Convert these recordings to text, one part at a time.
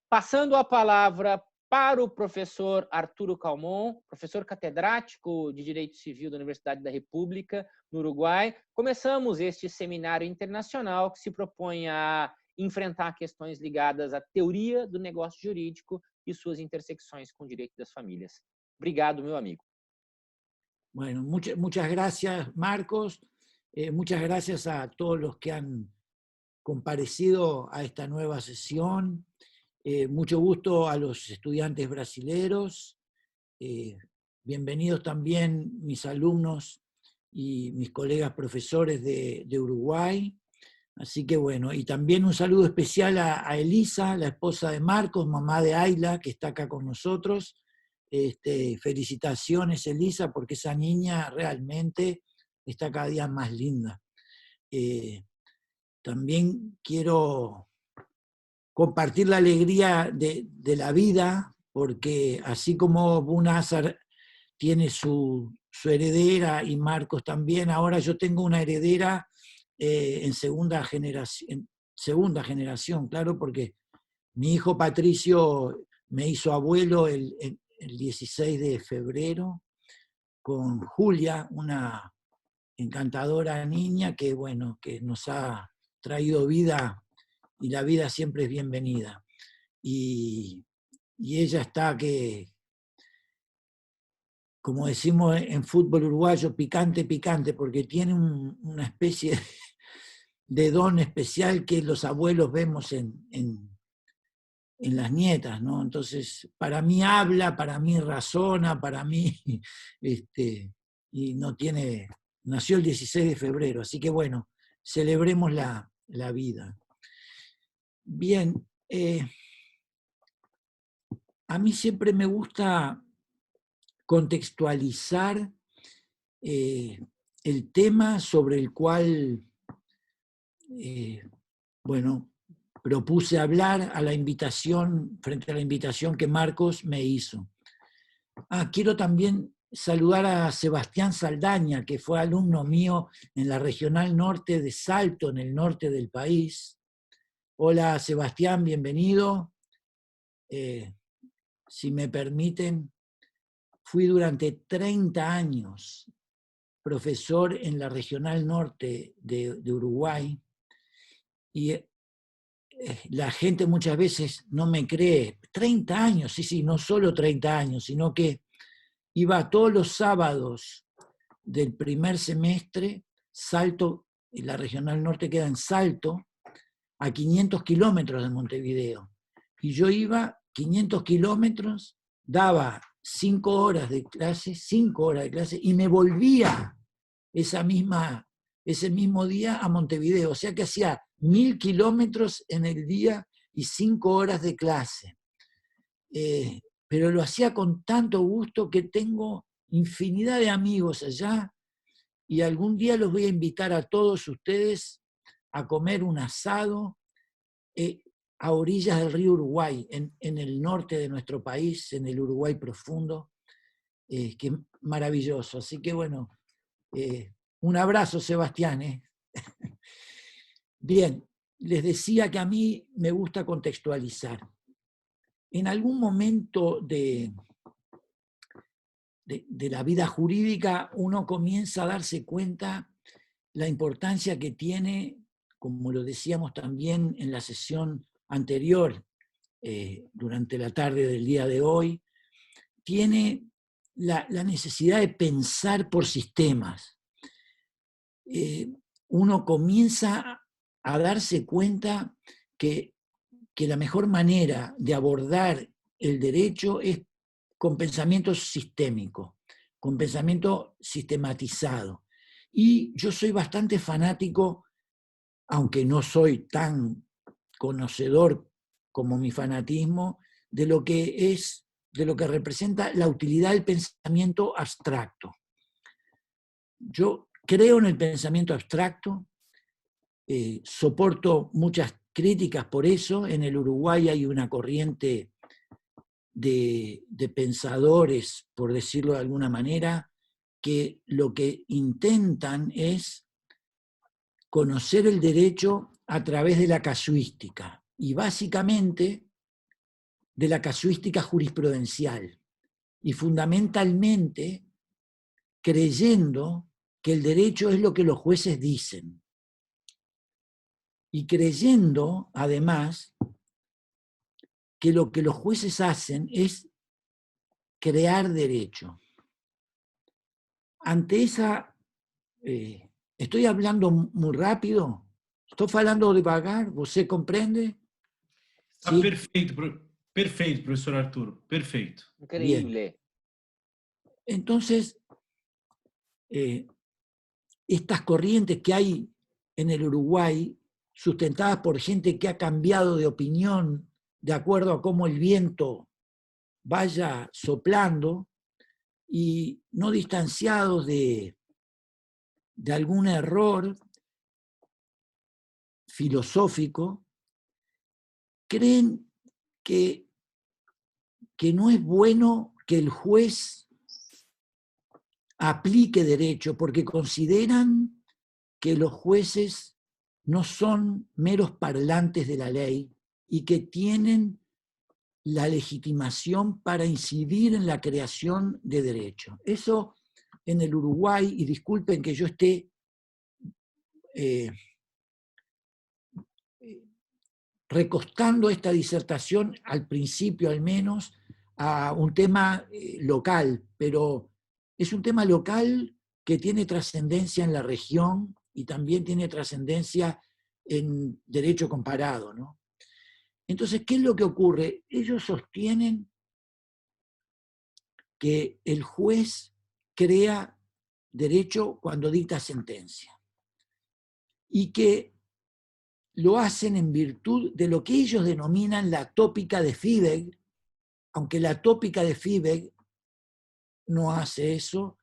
Passando a palavra para o professor Arturo Calmon, professor catedrático de Direito Civil da Universidade da República, no Uruguai. Começamos este seminário internacional que se propõe a enfrentar questões ligadas à teoria do negócio jurídico e suas intersecções com o direito das famílias. Obrigado, meu amigo. Bueno, muchas gracias, Marcos. Muchas gracias a todos los que han comparecido a esta nueva sesión. Mucho gusto a los estudiantes brasileros. Bienvenidos también mis alumnos y mis colegas profesores de Uruguay. Así que bueno, y también un saludo especial a Elisa, la esposa de Marcos, mamá de Ayla, que está acá con nosotros. Felicitaciones, Elisa, porque esa niña realmente está cada día más linda. También quiero compartir la alegría de la vida, porque así como Bunazar tiene su heredera y Marcos también, ahora yo tengo una heredera en segunda generación, claro, porque mi hijo Patricio me hizo abuelo el 16 de febrero con Julia, una encantadora niña que, bueno, que nos ha traído vida y la vida siempre es bienvenida. Y ella está que, como decimos en fútbol uruguayo, picante, picante, porque tiene una especie de don especial que los abuelos vemos en las nietas, ¿no? Entonces, para mí habla, para mí razona, para mí, y no tiene, nació el 16 de febrero, así que bueno, celebremos la vida. Bien, a mí siempre me gusta contextualizar el tema sobre el cual, bueno, propuse hablar frente a la invitación que Marcos me hizo. Quiero también saludar a Sebastián Saldaña, que fue alumno mío en la Regional Norte de Salto, en el norte del país. Hola Sebastián, bienvenido. Si me permiten, fui durante 30 años profesor en la Regional Norte de Uruguay y la gente muchas veces no me cree. 30 años, sí, no solo 30 años, sino que iba todos los sábados del primer semestre, Salto, la Regional Norte queda en Salto, a 500 kilómetros de Montevideo. Y yo iba 500 kilómetros, daba 5 horas de clase, y me volvía ese mismo día a Montevideo. O sea que hacía 1000 kilómetros en el día y 5 horas de clase. Pero lo hacía con tanto gusto que tengo infinidad de amigos allá y algún día los voy a invitar a todos ustedes a comer un asado a orillas del río Uruguay, en el norte de nuestro país, en el Uruguay profundo, que es maravilloso. Así que bueno, un abrazo, Sebastián. Bien, les decía que a mí me gusta contextualizar. En algún momento de la vida jurídica uno comienza a darse cuenta la importancia que tiene, como lo decíamos también en la sesión anterior, durante la tarde del día de hoy, tiene la necesidad de pensar por sistemas. Uno comienza a darse cuenta que la mejor manera de abordar el derecho es con pensamiento sistémico, con pensamiento sistematizado. Y yo soy bastante fanático, aunque no soy tan conocedor como mi fanatismo, de lo que representa la utilidad del pensamiento abstracto. Yo creo en el pensamiento abstracto, soporto muchas críticas por eso. En el Uruguay hay una corriente de pensadores, por decirlo de alguna manera, que lo que intentan es conocer el derecho a través de la casuística. Y básicamente de la casuística jurisprudencial y fundamentalmente creyendo que el derecho es lo que los jueces dicen y creyendo además que lo que los jueces hacen es crear derecho. Ante esa... estoy hablando muy rápido? Estou falando devagar? Você compreende? Está ¿Sí? perfeito, perfeito, professor Arturo, perfeito. Increíble. Bien. Entonces, estas corrientes que hay en el Uruguay, sustentadas por gente que ha cambiado de opinión de acuerdo a cómo el viento vaya soplando, y no distanciados de algún error filosófico, creen que no es bueno que el juez aplique derecho, porque consideran que los jueces no son meros parlantes de la ley y que tienen la legitimación para incidir en la creación de derecho. Eso en el Uruguay, y disculpen que yo esté recostando esta disertación, al principio al menos, a un tema local, pero es un tema local que tiene trascendencia en la región y también tiene trascendencia en derecho comparado, ¿no? Entonces, ¿qué es lo que ocurre? Ellos sostienen que el juez crea derecho cuando dicta sentencia y que lo hacen en virtud de lo que ellos denominan la tópica de Fibeg, aunque la tópica de Fibeg no hace eso,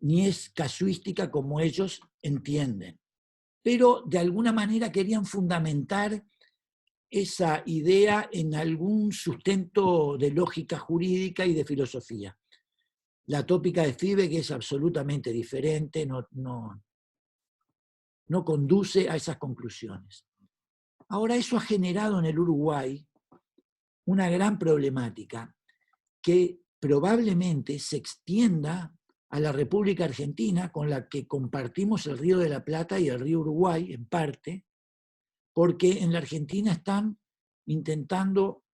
ni es casuística como ellos entienden. Pero de alguna manera querían fundamentar esa idea en algún sustento de lógica jurídica y de filosofía. La tópica de Fibeg es absolutamente diferente, no conduce a esas conclusiones. Ahora, eso ha generado en el Uruguay una gran problemática que probablemente se extienda a la República Argentina, con la que compartimos el Río de la Plata y el Río Uruguay, en parte, porque en la Argentina están intentando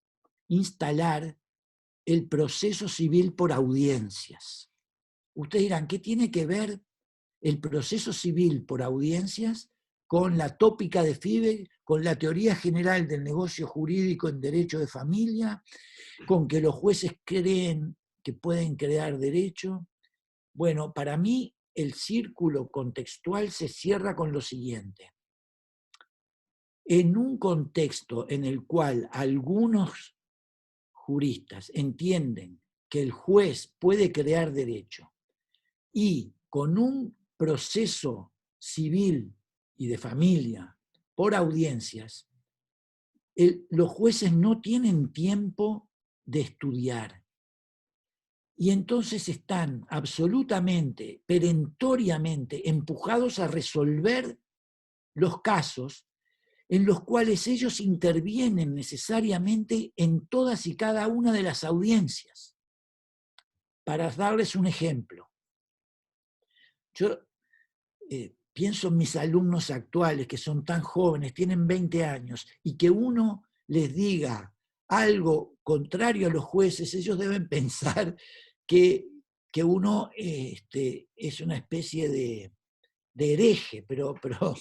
instalar el proceso civil por audiencias. Ustedes dirán, ¿qué tiene que ver el proceso civil por audiencias con la tópica de Fibeg, con la teoría general del negocio jurídico en derecho de familia, con que los jueces creen que pueden crear derecho? Bueno, para mí el círculo contextual se cierra con lo siguiente. En un contexto en el cual algunos juristas entienden que el juez puede crear derecho y con un proceso civil y de familia por audiencias, los jueces no tienen tiempo de estudiar. Y entonces están absolutamente, perentoriamente empujados a resolver los casos en los cuales ellos intervienen necesariamente en todas y cada una de las audiencias. Para darles un ejemplo, yo pienso en mis alumnos actuales que son tan jóvenes, tienen 20 años, y que uno les diga algo contrario a los jueces, ellos deben pensar que uno es una especie de hereje, pero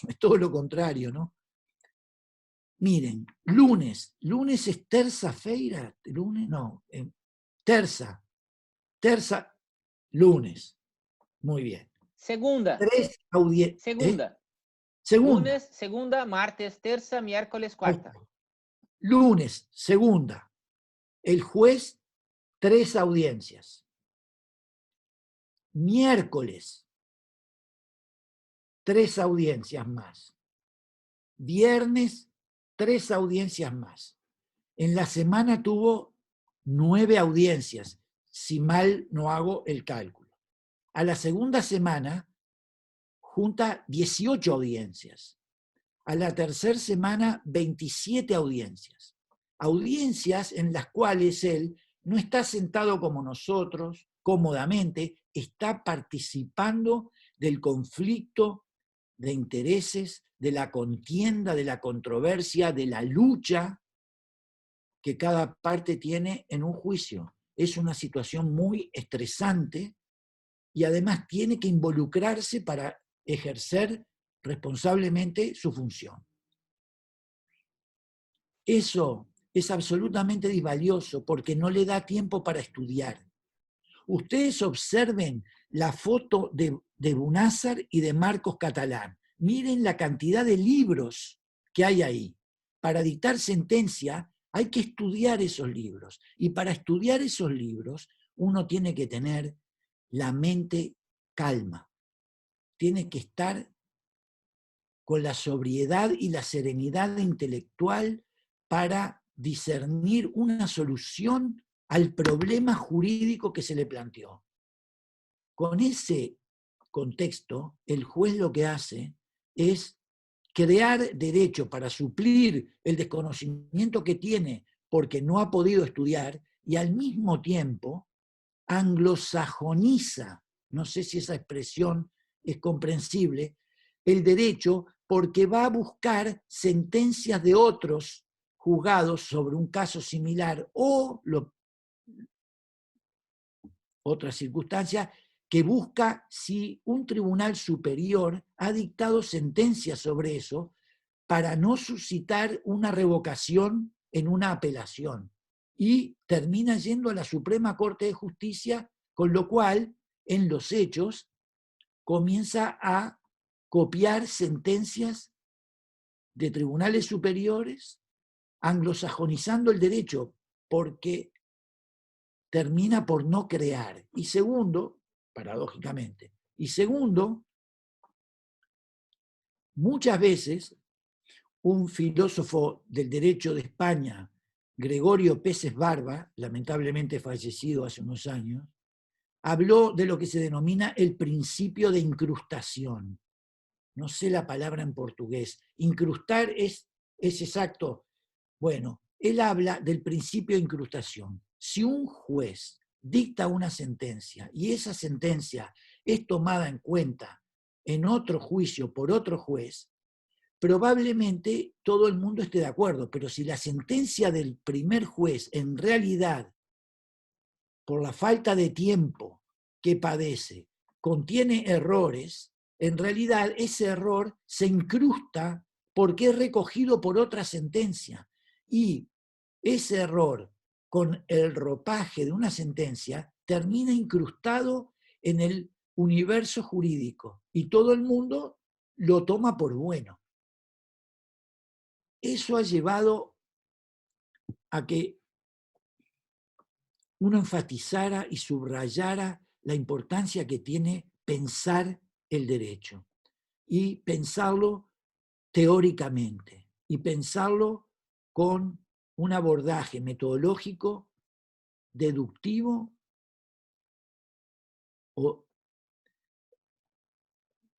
es todo lo contrario, ¿no? Miren, lunes es terça-feira, lunes, no, terza, lunes, muy bien. Segunda. Segunda. Segunda. Lunes, segunda, martes, terza, miércoles, cuarta. Lunes, segunda. El juez, 3 audiencias. Miércoles, 3 audiencias más. Viernes, 3 audiencias más. En la semana tuvo 9 audiencias, si mal no hago el cálculo. A la segunda semana junta 18 audiencias. A la tercera semana, 27 audiencias. audiencias en las cuales él no está sentado como nosotros, cómodamente, está participando del conflicto de intereses, de la contienda, de la controversia, de la lucha que cada parte tiene en un juicio. Es una situación muy estresante y además tiene que involucrarse para ejercer responsablemente su función. Eso es absolutamente disvalioso porque no le da tiempo para estudiar. Ustedes observen la foto de Bunázar y de Marcos Catalán. Miren la cantidad de libros que hay ahí. Para dictar sentencia hay que estudiar esos libros. Y para estudiar esos libros uno tiene que tener la mente calma. Tiene que estar con la sobriedad y la serenidad intelectual para discernir una solución al problema jurídico que se le planteó. Con ese contexto, el juez lo que hace es crear derecho para suplir el desconocimiento que tiene porque no ha podido estudiar y al mismo tiempo anglosajoniza, no sé si esa expresión es comprensible, el derecho porque va a buscar sentencias de otros juzgados sobre un caso similar o otra circunstancia que busca si un tribunal superior ha dictado sentencias sobre eso para no suscitar una revocación en una apelación. Y termina yendo a la Suprema Corte de Justicia, con lo cual, en los hechos, comienza a copiar sentencias de tribunales superiores, anglosajonizando el derecho, porque termina por no crear. Y segundo, paradójicamente, muchas veces un filósofo del derecho de España, Gregorio Peces Barba, lamentablemente fallecido hace unos años, habló de lo que se denomina el principio de incrustación. No sé la palabra en portugués. Incrustar es exacto. Bueno, él habla del principio de incrustación. Si un juez dicta una sentencia y esa sentencia es tomada en cuenta en otro juicio por otro juez, probablemente todo el mundo esté de acuerdo, pero si la sentencia del primer juez en realidad, por la falta de tiempo que padece, contiene errores, en realidad ese error se incrusta porque es recogido por otra sentencia. Y ese error, con el ropaje de una sentencia, termina incrustado en el universo jurídico y todo el mundo lo toma por bueno. Eso ha llevado a que uno enfatizara y subrayara la importancia que tiene pensar el derecho y pensarlo teóricamente y pensarlo con un abordaje metodológico, deductivo o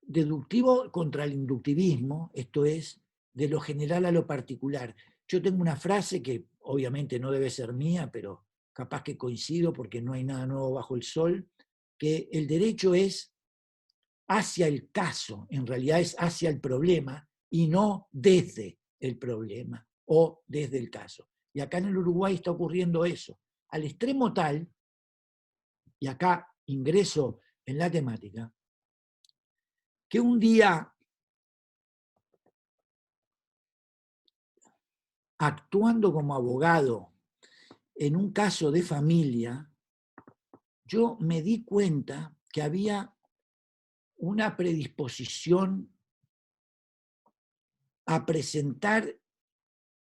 deductivo contra el inductivismo, esto es, de lo general a lo particular. Yo tengo una frase que obviamente no debe ser mía, pero capaz que coincido porque no hay nada nuevo bajo el sol, que el derecho es hacia el caso, en realidad es hacia el problema y no desde el problema o desde el caso. Y acá en el Uruguay está ocurriendo eso, al extremo tal, y acá ingreso en la temática, que un día, actuando como abogado en un caso de familia, yo me di cuenta que había una predisposición a presentar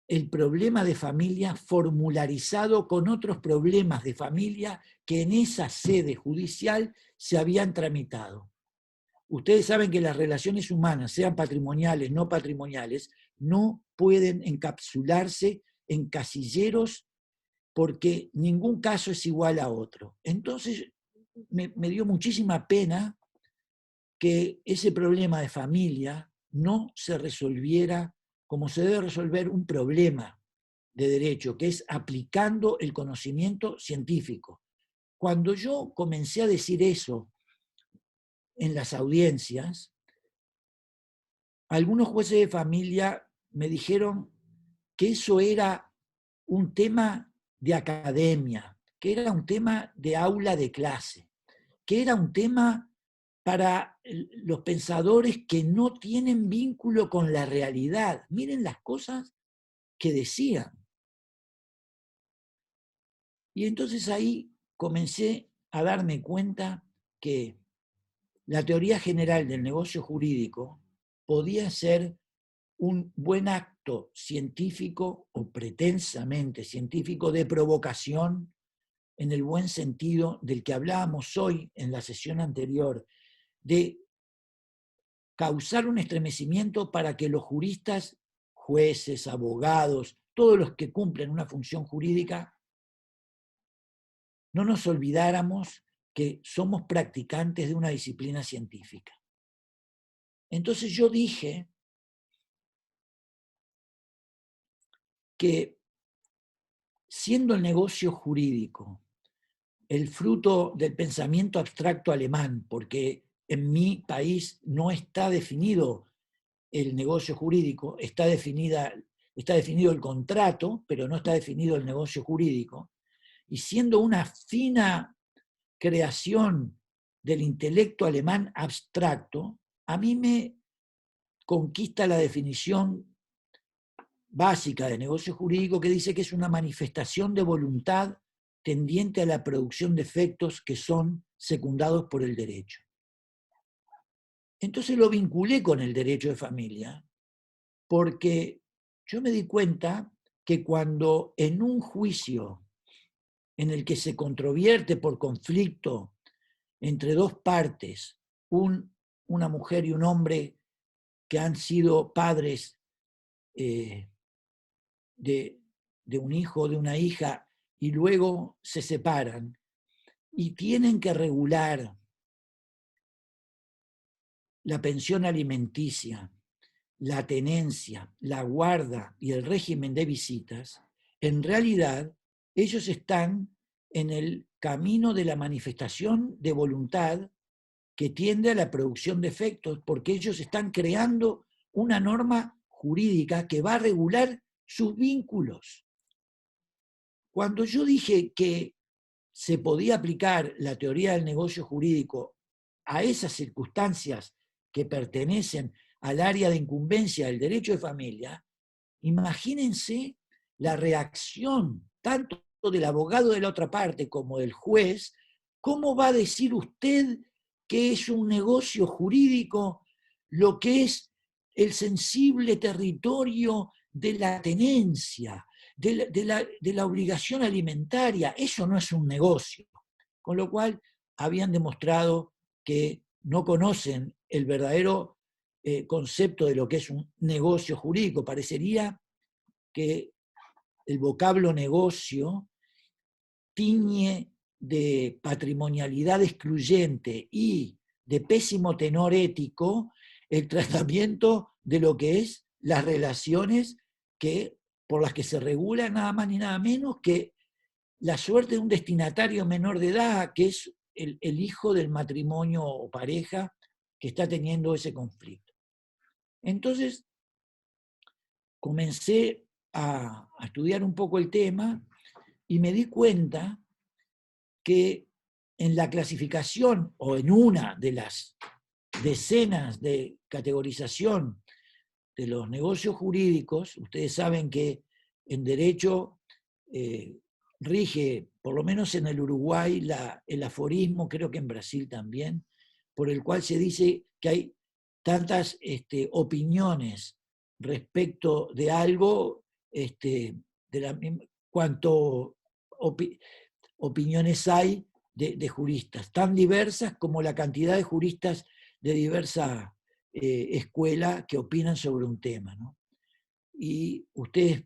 el problema de familia formularizado con otros problemas de familia que en esa sede judicial se habían tramitado. Ustedes saben que las relaciones humanas, sean patrimoniales, no patrimoniales, no pueden encapsularse en casilleros porque ningún caso es igual a otro. Entonces me dio muchísima pena que ese problema de familia no se resolviera como se debe resolver un problema de derecho, que es aplicando el conocimiento científico. Cuando yo comencé a decir eso en las audiencias, algunos jueces de familia me dijeron que eso era un tema de academia, que era un tema de aula de clase, que era un tema para los pensadores que no tienen vínculo con la realidad. Miren las cosas que decían. Y entonces ahí comencé a darme cuenta que la teoría general del negocio jurídico podía ser un buen acto científico o pretensamente científico de provocación en el buen sentido del que hablábamos hoy en la sesión anterior, de causar un estremecimiento para que los juristas, jueces, abogados, todos los que cumplen una función jurídica, no nos olvidáramos que somos practicantes de una disciplina científica. Entonces yo dije que siendo el negocio jurídico el fruto del pensamiento abstracto alemán, porque en mi país no está definido el negocio jurídico, está definido el contrato, pero no está definido el negocio jurídico, y siendo una fina creación del intelecto alemán abstracto, a mí me conquista la definición básica de negocio jurídico que dice que es una manifestación de voluntad tendiente a la producción de efectos que son secundados por el derecho. Entonces lo vinculé con el derecho de familia, porque yo me di cuenta que cuando en un juicio en el que se controvierte por conflicto entre dos partes, una mujer y un hombre que han sido padres de un hijo o de una hija y luego se separan y tienen que regular la pensión alimenticia, la tenencia, la guarda y el régimen de visitas, en realidad ellos están en el camino de la manifestación de voluntad que tiende a la producción de efectos, porque ellos están creando una norma jurídica que va a regular sus vínculos. Cuando yo dije que se podía aplicar la teoría del negocio jurídico a esas circunstancias que pertenecen al área de incumbencia del derecho de familia, imagínense la reacción tanto del abogado de la otra parte como del juez. ¿Cómo va a decir usted que es un negocio jurídico lo que es el sensible territorio de la tenencia, de la obligación alimentaria? Eso no es un negocio. Con lo cual habían demostrado que no conocen el verdadero concepto de lo que es un negocio jurídico. Parecería que el vocablo negocio tiñe de patrimonialidad excluyente y de pésimo tenor ético el tratamiento de lo que es las relaciones por las que se regula nada más ni nada menos que la suerte de un destinatario menor de edad, que es el hijo del matrimonio o pareja que está teniendo ese conflicto. Entonces, comencé a estudiar un poco el tema y me di cuenta que en la clasificación o en una de las decenas de categorización de los negocios jurídicos, ustedes saben que en derecho rige, por lo menos en el Uruguay, el aforismo, creo que en Brasil también, por el cual se dice que hay tantas opiniones respecto de algo, cuanto opiniones hay de juristas, tan diversas como la cantidad de juristas de diversa escuela que opinan sobre un tema, ¿no? Y ustedes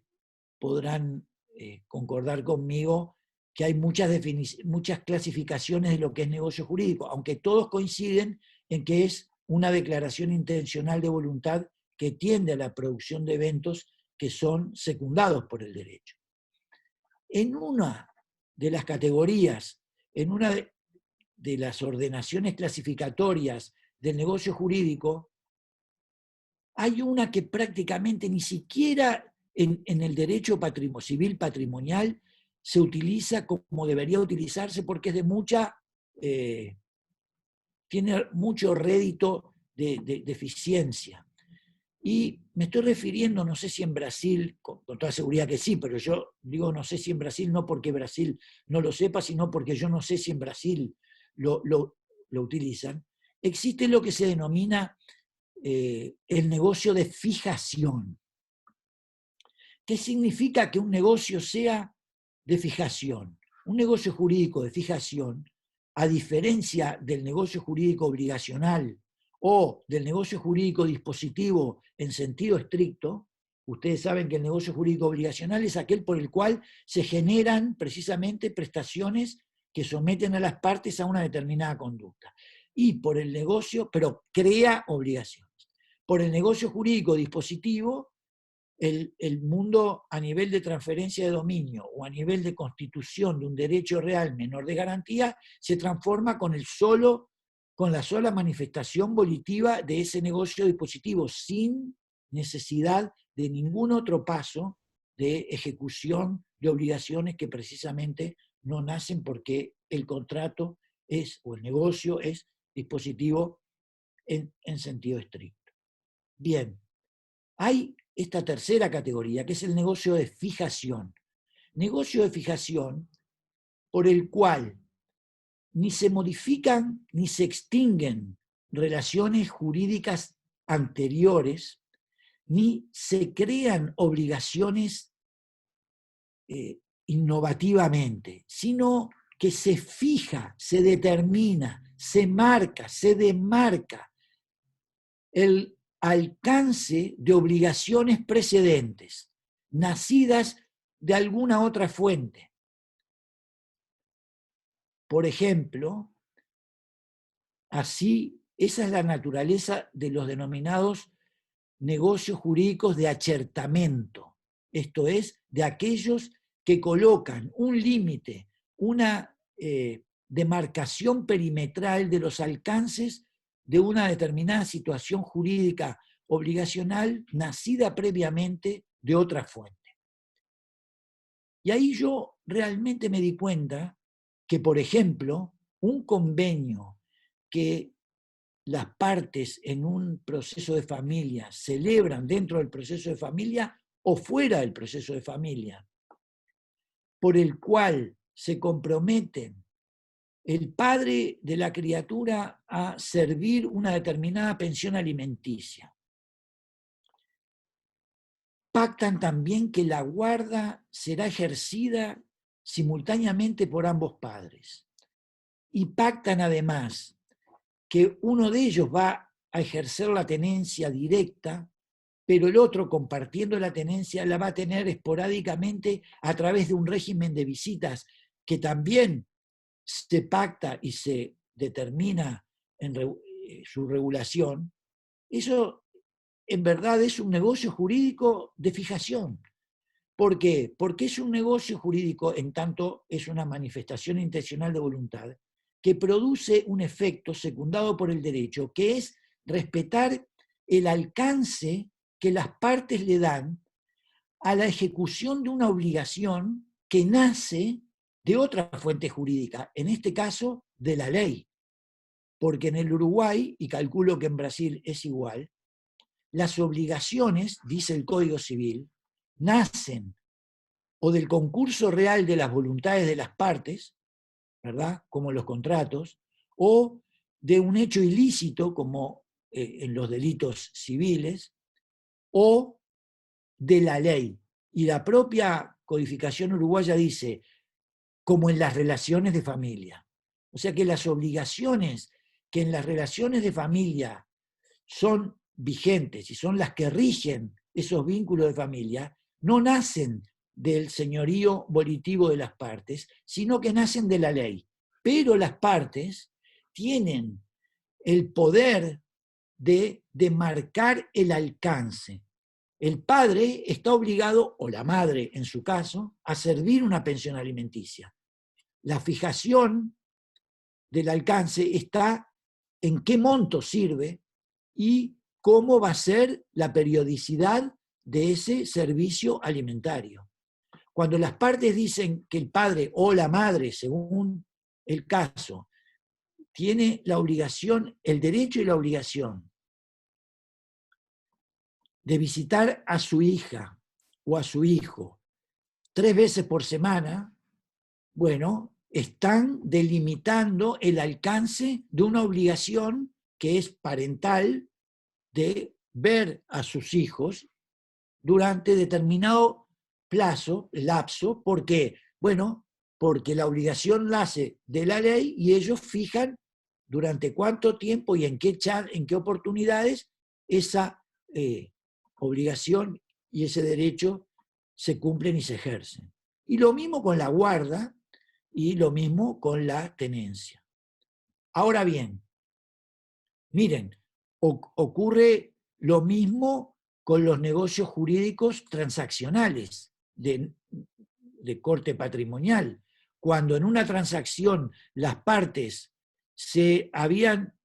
podrán concordar conmigo que hay muchas clasificaciones de lo que es negocio jurídico, aunque todos coinciden en que es una declaración intencional de voluntad que tiende a la producción de eventos que son secundados por el derecho. En una de las categorías, en una de las ordenaciones clasificatorias del negocio jurídico, hay una que prácticamente ni siquiera en el derecho civil patrimonial se utiliza como debería utilizarse, porque es de tiene mucho rédito de eficiencia. Y me estoy refiriendo, no sé si en Brasil, con toda seguridad que sí, pero yo digo no sé si en Brasil, no porque Brasil no lo sepa, sino porque yo no sé si en Brasil lo utilizan. Existe lo que se denomina el negocio de fijación. ¿Qué significa que un negocio sea de fijación? Un negocio jurídico de fijación, a diferencia del negocio jurídico obligacional o del negocio jurídico dispositivo en sentido estricto, ustedes saben que el negocio jurídico obligacional es aquel por el cual se generan precisamente prestaciones que someten a las partes a una determinada conducta. Y por el negocio, pero crea obligaciones. Por el negocio jurídico dispositivo, el mundo a nivel de transferencia de dominio o a nivel de constitución de un derecho real menor de garantía se transforma con la sola manifestación volitiva de ese negocio dispositivo, sin necesidad de ningún otro paso de ejecución de obligaciones que precisamente no nacen porque el contrato o el negocio es dispositivo en sentido estricto. Bien, hay esta tercera categoría, que es el negocio de fijación. Negocio de fijación por el cual ni se modifican ni se extinguen relaciones jurídicas anteriores, ni se crean obligaciones innovativamente, sino que se fija, se determina, se marca, se demarca el alcance de obligaciones precedentes, nacidas de alguna otra fuente. Por ejemplo, así, esa es la naturaleza de los denominados negocios jurídicos de achertamento, esto es, de aquellos que colocan un límite, una demarcación perimetral de los alcances de una determinada situación jurídica obligacional nacida previamente de otra fuente. Y ahí yo realmente me di cuenta que, por ejemplo, un convenio que las partes en un proceso de familia celebran dentro del proceso de familia o fuera del proceso de familia, por el cual se comprometen el padre de la criatura a servir una determinada pensión alimenticia. Pactan también que la guarda será ejercida simultáneamente por ambos padres. Y pactan además que uno de ellos va a ejercer la tenencia directa, pero el otro, compartiendo la tenencia, la va a tener esporádicamente a través de un régimen de visitas que también se pacta y se determina en su regulación. Eso en verdad es un negocio jurídico de fijación. ¿Por qué? Porque es un negocio jurídico, en tanto es una manifestación intencional de voluntad, que produce un efecto secundado por el derecho, que es respetar el alcance que las partes le dan a la ejecución de una obligación que nace de otra fuente jurídica, en este caso de la ley. Porque en el Uruguay, y calculo que en Brasil es igual, las obligaciones, dice el Código Civil, nacen o del concurso real de las voluntades de las partes, ¿verdad?, como los contratos, o de un hecho ilícito, como en los delitos civiles, o de la ley. Y la propia codificación uruguaya dice, como en las relaciones de familia. O sea que las obligaciones que en las relaciones de familia son vigentes y son las que rigen esos vínculos de familia, no nacen del señorío volitivo de las partes, sino que nacen de la ley. Pero las partes tienen el poder de marcar el alcance. el padre está obligado, o la madre en su caso, a servir una pensión alimenticia. La fijación del alcance está en qué monto sirve y cómo va a ser la periodicidad de ese servicio alimentario. Cuando las partes dicen que el padre o la madre, según el caso, tiene la obligación, el derecho y la obligación de visitar a su hija o a su hijo 3 veces por semana, bueno, están delimitando el alcance de una obligación que es parental de ver a sus hijos durante determinado lapso, ¿por qué? Bueno, porque la obligación nace de la ley y ellos fijan durante cuánto tiempo y en qué oportunidades esa obligación y ese derecho se cumplen y se ejercen. Y lo mismo con la guarda y lo mismo con la tenencia. Ahora bien, miren, ocurre lo mismo con los negocios jurídicos transaccionales de corte patrimonial. Cuando en una transacción las partes se habían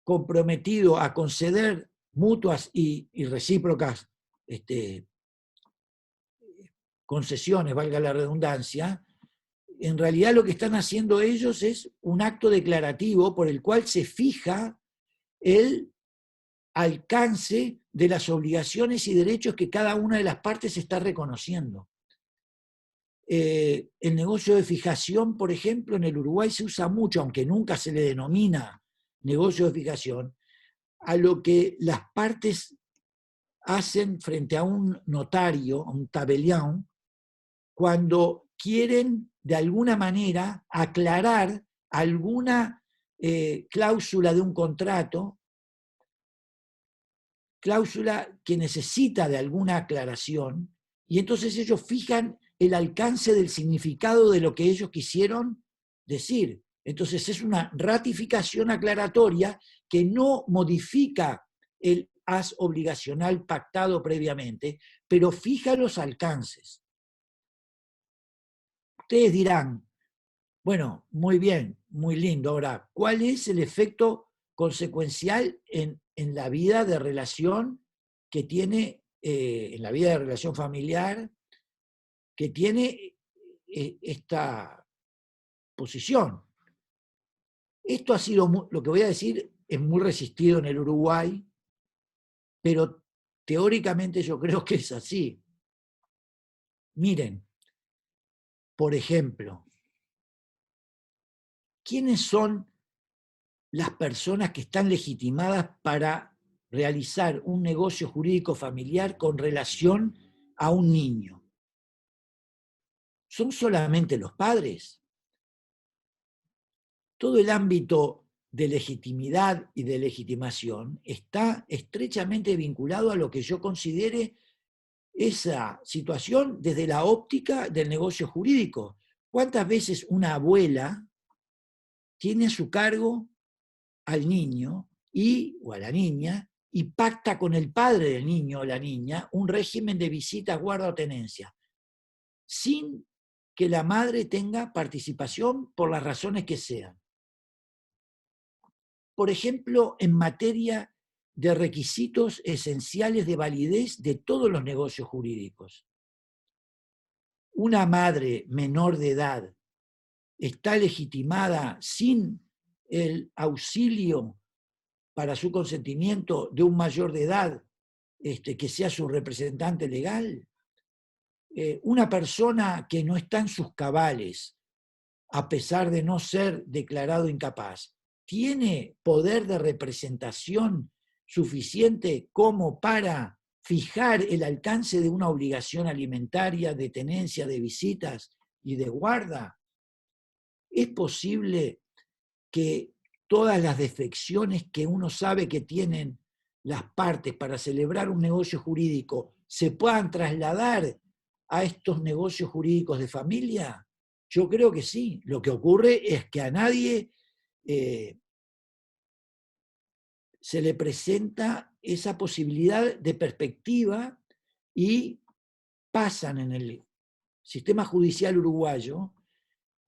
comprometido a conceder mutuas y recíprocas concesiones, valga la redundancia, en realidad lo que están haciendo ellos es un acto declarativo por el cual se fija el alcance de las obligaciones y derechos que cada una de las partes está reconociendo. El negocio de fijación, por ejemplo, en el Uruguay se usa mucho, aunque nunca se le denomina negocio de fijación, a lo que las partes hacen frente a un notario, a un tabelián, cuando quieren de alguna manera aclarar alguna cláusula de un contrato, cláusula que necesita de alguna aclaración, y entonces ellos fijan el alcance del significado de lo que ellos quisieron decir. Entonces es una ratificación aclaratoria que no modifica el as obligacional pactado previamente, pero fija los alcances. Ustedes dirán, bueno, muy bien, muy lindo. Ahora, ¿cuál es el efecto consecuencial en la vida de relación que tiene, en la vida de relación familiar, que tiene esta posición? Esto ha sido, lo que voy a decir, es muy resistido en el Uruguay, pero teóricamente yo creo que es así. Miren, por ejemplo, ¿quiénes son las personas que están legitimadas para realizar un negocio jurídico familiar con relación a un niño? ¿Son solamente los padres? Todo el ámbito de legitimidad y de legitimación está estrechamente vinculado a lo que yo considere esa situación desde la óptica del negocio jurídico. ¿Cuántas veces una abuela tiene a su cargo al niño o a la niña y pacta con el padre del niño o la niña un régimen de visitas, guarda o tenencia, sin que la madre tenga participación por las razones que sean? Por ejemplo, en materia de requisitos esenciales de validez de todos los negocios jurídicos. Una madre menor de edad está legitimada sin el auxilio para su consentimiento de un mayor de edad que sea su representante legal. Una persona que no está en sus cabales, a pesar de no ser declarado incapaz, ¿tiene poder de representación suficiente como para fijar el alcance de una obligación alimentaria, de tenencia, de visitas y de guarda? ¿Es posible que todas las defecciones que uno sabe que tienen las partes para celebrar un negocio jurídico se puedan trasladar a estos negocios jurídicos de familia? Yo creo que sí. Lo que ocurre es que a nadie se le presenta esa posibilidad de perspectiva y pasan en el sistema judicial uruguayo,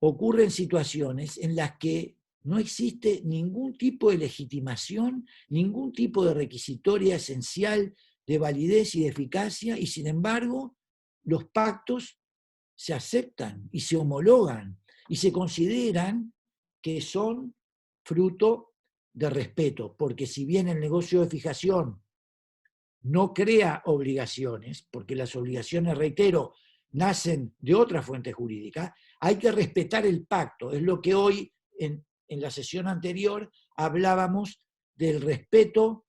ocurren situaciones en las que no existe ningún tipo de legitimación, ningún tipo de requisitoria esencial de validez y de eficacia, y sin embargo los pactos se aceptan y se homologan y se consideran que son fruto de respeto, porque si bien el negocio de fijación no crea obligaciones, porque las obligaciones, reitero, nacen de otra fuente jurídica, hay que respetar el pacto. Es lo que hoy, en la sesión anterior, hablábamos del respeto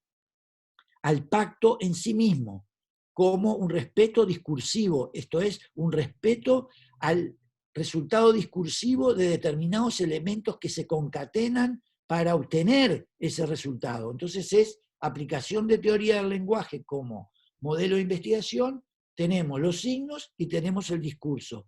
al pacto en sí mismo, como un respeto discursivo, esto es, un respeto al resultado discursivo de determinados elementos que se concatenan para obtener ese resultado. Entonces es aplicación de teoría del lenguaje como modelo de investigación, tenemos los signos y tenemos el discurso.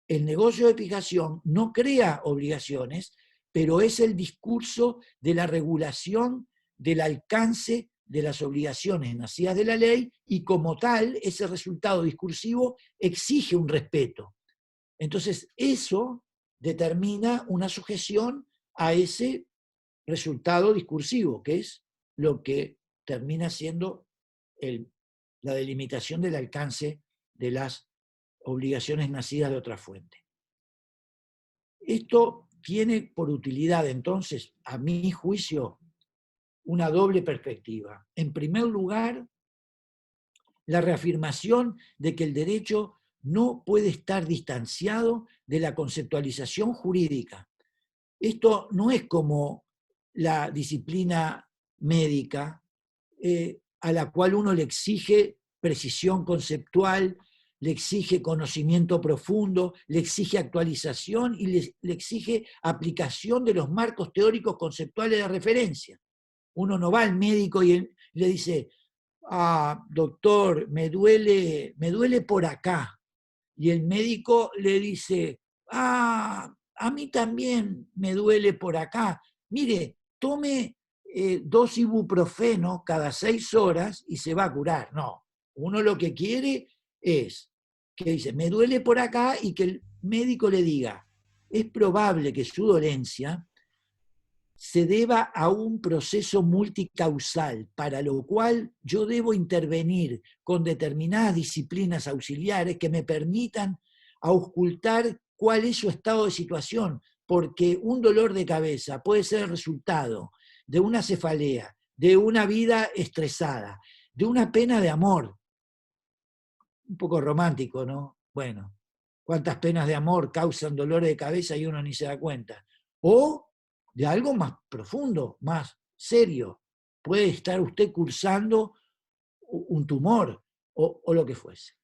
El negocio de fijación no crea obligaciones, pero es el discurso de la regulación del alcance de las obligaciones nacidas de la ley, y como tal, ese resultado discursivo exige un respeto. Entonces, eso determina una sujeción a ese resultado discursivo, que es lo que termina siendo la delimitación del alcance de las obligaciones nacidas de otra fuente. Esto tiene por utilidad, entonces, a mi juicio, una doble perspectiva. En primer lugar, la reafirmación de que el derecho no puede estar distanciado de la conceptualización jurídica. Esto no es como la disciplina médica, a la cual uno le exige precisión conceptual, le exige conocimiento profundo, le exige actualización y le exige aplicación de los marcos teóricos conceptuales de referencia. Uno no va al médico y le dice, doctor, me duele por acá. Y el médico le dice, a mí también me duele por acá. Mire, tome 2 ibuprofenos cada 6 horas y se va a curar. No, uno lo que quiere es que dice, me duele por acá, y que el médico le diga, es probable que su dolencia se deba a un proceso multicausal, para lo cual yo debo intervenir con determinadas disciplinas auxiliares que me permitan auscultar cuál es su estado de situación, porque un dolor de cabeza puede ser el resultado de una cefalea, de una vida estresada, de una pena de amor. Un poco romántico, ¿no? Bueno, cuántas penas de amor causan dolores de cabeza y uno ni se da cuenta. O de algo más profundo, más serio. Puede estar usted cursando un tumor o lo que fuese.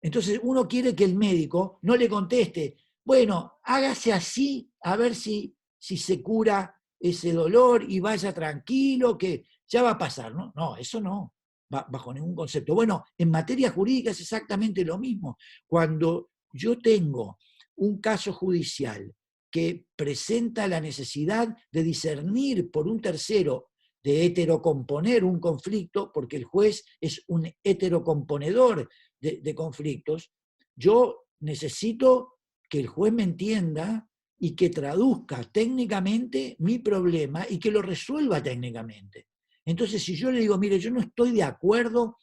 Entonces uno quiere que el médico no le conteste, bueno, hágase así a ver si se cura ese dolor y vaya tranquilo, que ya va a pasar. No, no, eso no, bajo ningún concepto. Bueno, en materia jurídica es exactamente lo mismo. Cuando yo tengo un caso judicial que presenta la necesidad de discernir por un tercero, de heterocomponer un conflicto, porque el juez es un heterocomponedor de conflictos, yo necesito que el juez me entienda y que traduzca técnicamente mi problema y que lo resuelva técnicamente. Entonces, si yo le digo, mire, yo no estoy de acuerdo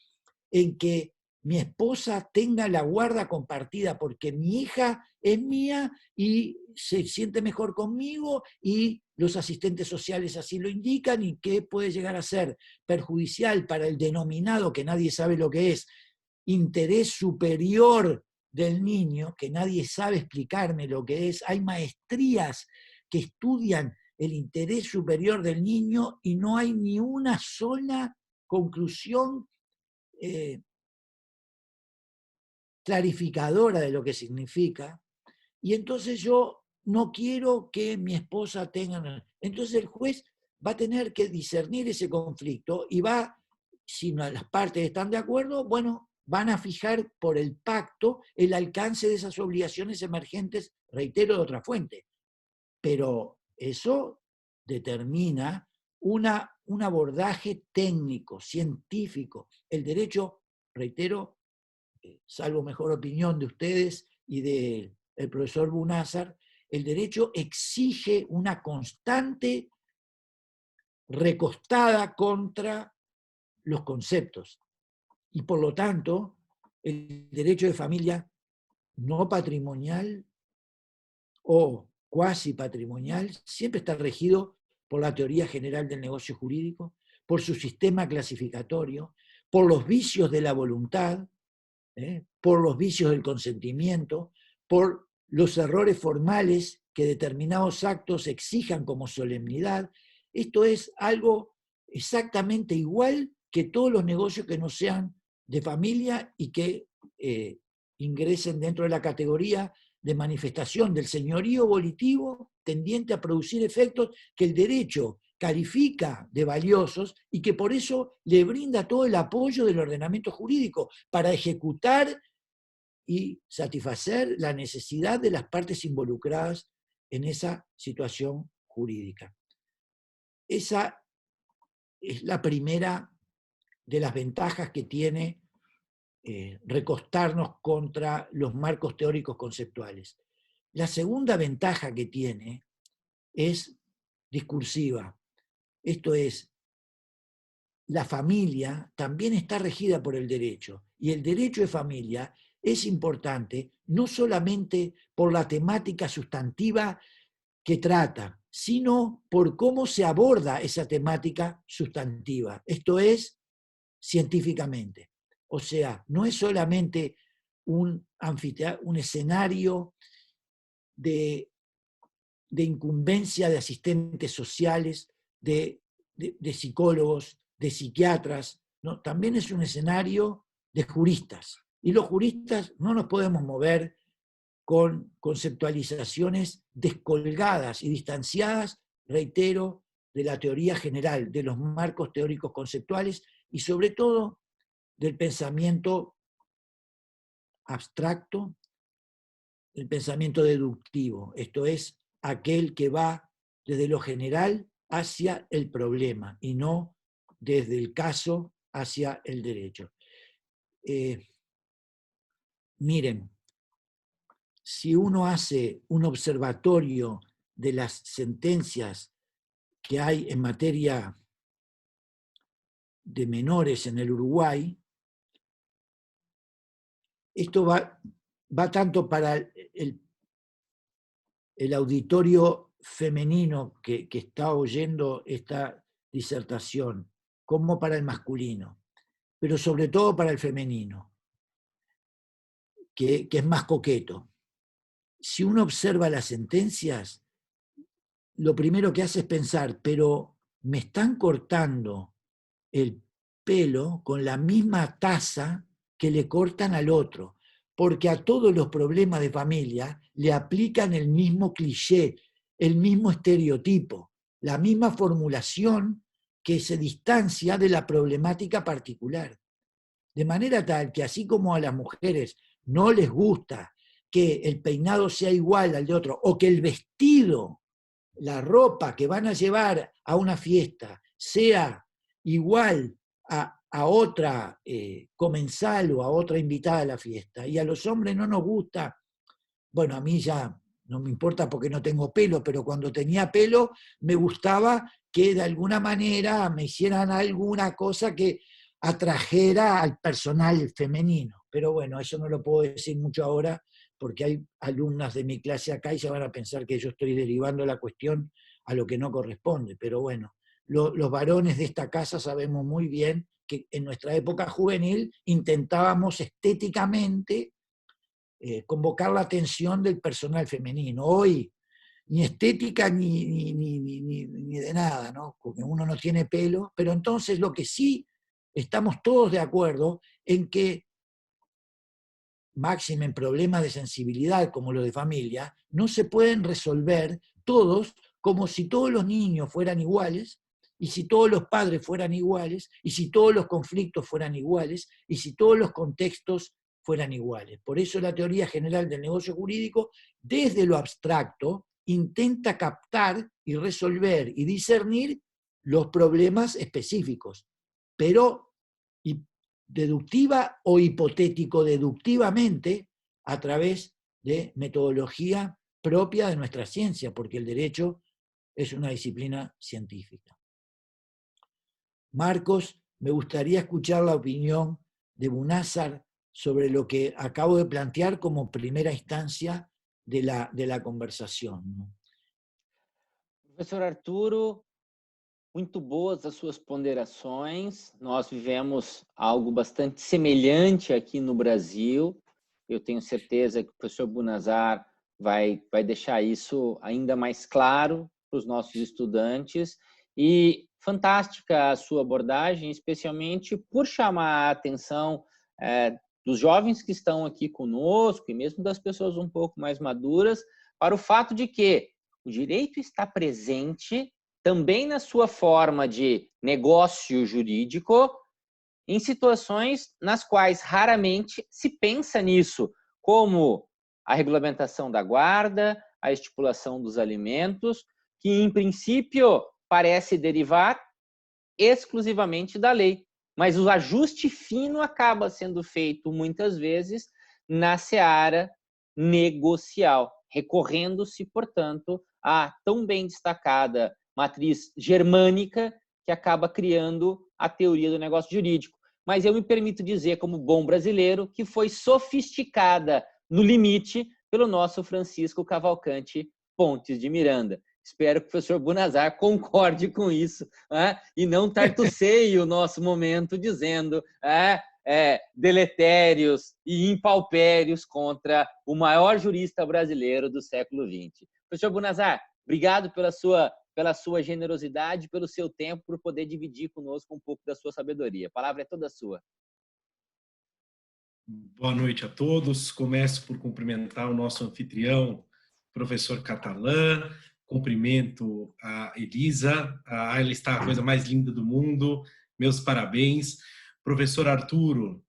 en que mi esposa tenga la guarda compartida porque mi hija es mía y se siente mejor conmigo y los asistentes sociales así lo indican, y que puede llegar a ser perjudicial para el denominado, que nadie sabe lo que es, interés superior del niño, que nadie sabe explicarme lo que es. Hay maestrías que estudian el interés superior del niño y no hay ni una sola conclusión clarificadora de lo que significa. Y entonces yo no quiero que mi esposa tenga... Entonces el juez va a tener que discernir ese conflicto y va, si las partes están de acuerdo, bueno, van a fijar por el pacto el alcance de esas obligaciones emergentes, reitero, de otra fuente. Pero eso determina un abordaje técnico, científico. El derecho, reitero, salvo mejor opinión de ustedes y del profesor Bunazar, el derecho exige una constante recostada contra los conceptos. Y por lo tanto, el derecho de familia no patrimonial o cuasi patrimonial siempre está regido por la teoría general del negocio jurídico, por su sistema clasificatorio, por los vicios de la voluntad, por los vicios del consentimiento, por los errores formales que determinados actos exijan como solemnidad. Esto es algo exactamente igual que todos los negocios que no sean de familia y que ingresen dentro de la categoría de manifestación del señorío volitivo tendiente a producir efectos que el derecho califica de valiosos y que por eso le brinda todo el apoyo del ordenamiento jurídico para ejecutar y satisfacer la necesidad de las partes involucradas en esa situación jurídica. Esa es la primera de las ventajas que tiene recostarnos contra los marcos teóricos conceptuales. La segunda ventaja que tiene es discursiva. Esto es, la familia también está regida por el derecho, y el derecho de familia es importante no solamente por la temática sustantiva que trata, sino por cómo se aborda esa temática sustantiva, esto es, científicamente. O sea, no es solamente un escenario de incumbencia de asistentes sociales, de psicólogos, de psiquiatras, ¿no? También es un escenario de juristas. Y los juristas no nos podemos mover con conceptualizaciones descolgadas y distanciadas, reitero, de la teoría general, de los marcos teóricos conceptuales y sobre todo del pensamiento abstracto, el pensamiento deductivo, esto es, aquel que va desde lo general hacia el problema y no desde el caso hacia el derecho. Miren, si uno hace un observatorio de las sentencias que hay en materia de menores en el Uruguay, esto va tanto para el auditorio femenino que está oyendo esta disertación, como para el masculino, pero sobre todo para el femenino, que es más coqueto. Si uno observa las sentencias, lo primero que hace es pensar, pero me están cortando el pelo con la misma taza que le cortan al otro, porque a todos los problemas de familia le aplican el mismo cliché, el mismo estereotipo, la misma formulación que se distancia de la problemática particular. De manera tal que así como a las mujeres no les gusta que el peinado sea igual al de otro, o que el vestido, la ropa que van a llevar a una fiesta sea igual a otra comensal o a otra invitada a la fiesta, y a los hombres no nos gusta, bueno, a mí ya no me importa porque no tengo pelo, pero cuando tenía pelo me gustaba que de alguna manera me hicieran alguna cosa que atrajera al personal femenino. Pero bueno, eso no lo puedo decir mucho ahora porque hay alumnas de mi clase acá y se van a pensar que yo estoy derivando la cuestión a lo que no corresponde. Pero bueno, los varones de esta casa sabemos muy bien que en nuestra época juvenil intentábamos estéticamente convocar la atención del personal femenino. Hoy, ni estética ni de nada, ¿no? Porque uno no tiene pelo, pero entonces lo que sí estamos todos de acuerdo en que, máxime en problemas de sensibilidad como los de familia, no se pueden resolver todos como si todos los niños fueran iguales, y si todos los padres fueran iguales, y si todos los conflictos fueran iguales, y si todos los contextos fueran iguales. Por eso la teoría general del negocio jurídico, desde lo abstracto, intenta captar y resolver y discernir los problemas específicos, pero deductiva o hipotético-deductivamente a través de metodología propia de nuestra ciencia, porque el derecho es una disciplina científica. Marcos, me gustaría escuchar la opinión de Bunazar sobre lo que acabo de plantear como primera instancia de la conversação. Professor Arturo, muito boas as suas ponderações. Nós vivemos algo bastante semelhante aqui no Brasil. Eu tenho certeza que o professor Bunazar vai deixar isso ainda mais claro para os nossos estudantes. E fantástica a sua abordagem, especialmente por chamar a atenção dos jovens que estão aqui conosco e mesmo das pessoas um pouco mais maduras para o fato de que o direito está presente também na sua forma de negócio jurídico em situações nas quais raramente se pensa nisso, como a regulamentação da guarda, a estipulação dos alimentos, que em princípio parece derivar exclusivamente da lei. Mas o ajuste fino acaba sendo feito muitas vezes na seara negocial, recorrendo-se, portanto, à tão bem destacada matriz germânica que acaba criando a teoria do negócio jurídico. Mas eu me permito dizer, como bom brasileiro, que foi sofisticada no limite pelo nosso Francisco Cavalcante Pontes de Miranda. Espero que o professor Bunazar concorde com isso, e não tartuceie o nosso momento dizendo deletérios e impalpérios contra o maior jurista brasileiro do século XX. Professor Bunazar, obrigado pela sua generosidade, pelo seu tempo, por poder dividir conosco um pouco da sua sabedoria. A palavra é toda sua. Boa noite a todos. Começo por cumprimentar o nosso anfitrião, professor Catalã. Cumprimento a Elisa. Ela está a coisa mais linda do mundo. Meus parabéns. Professor Arturo,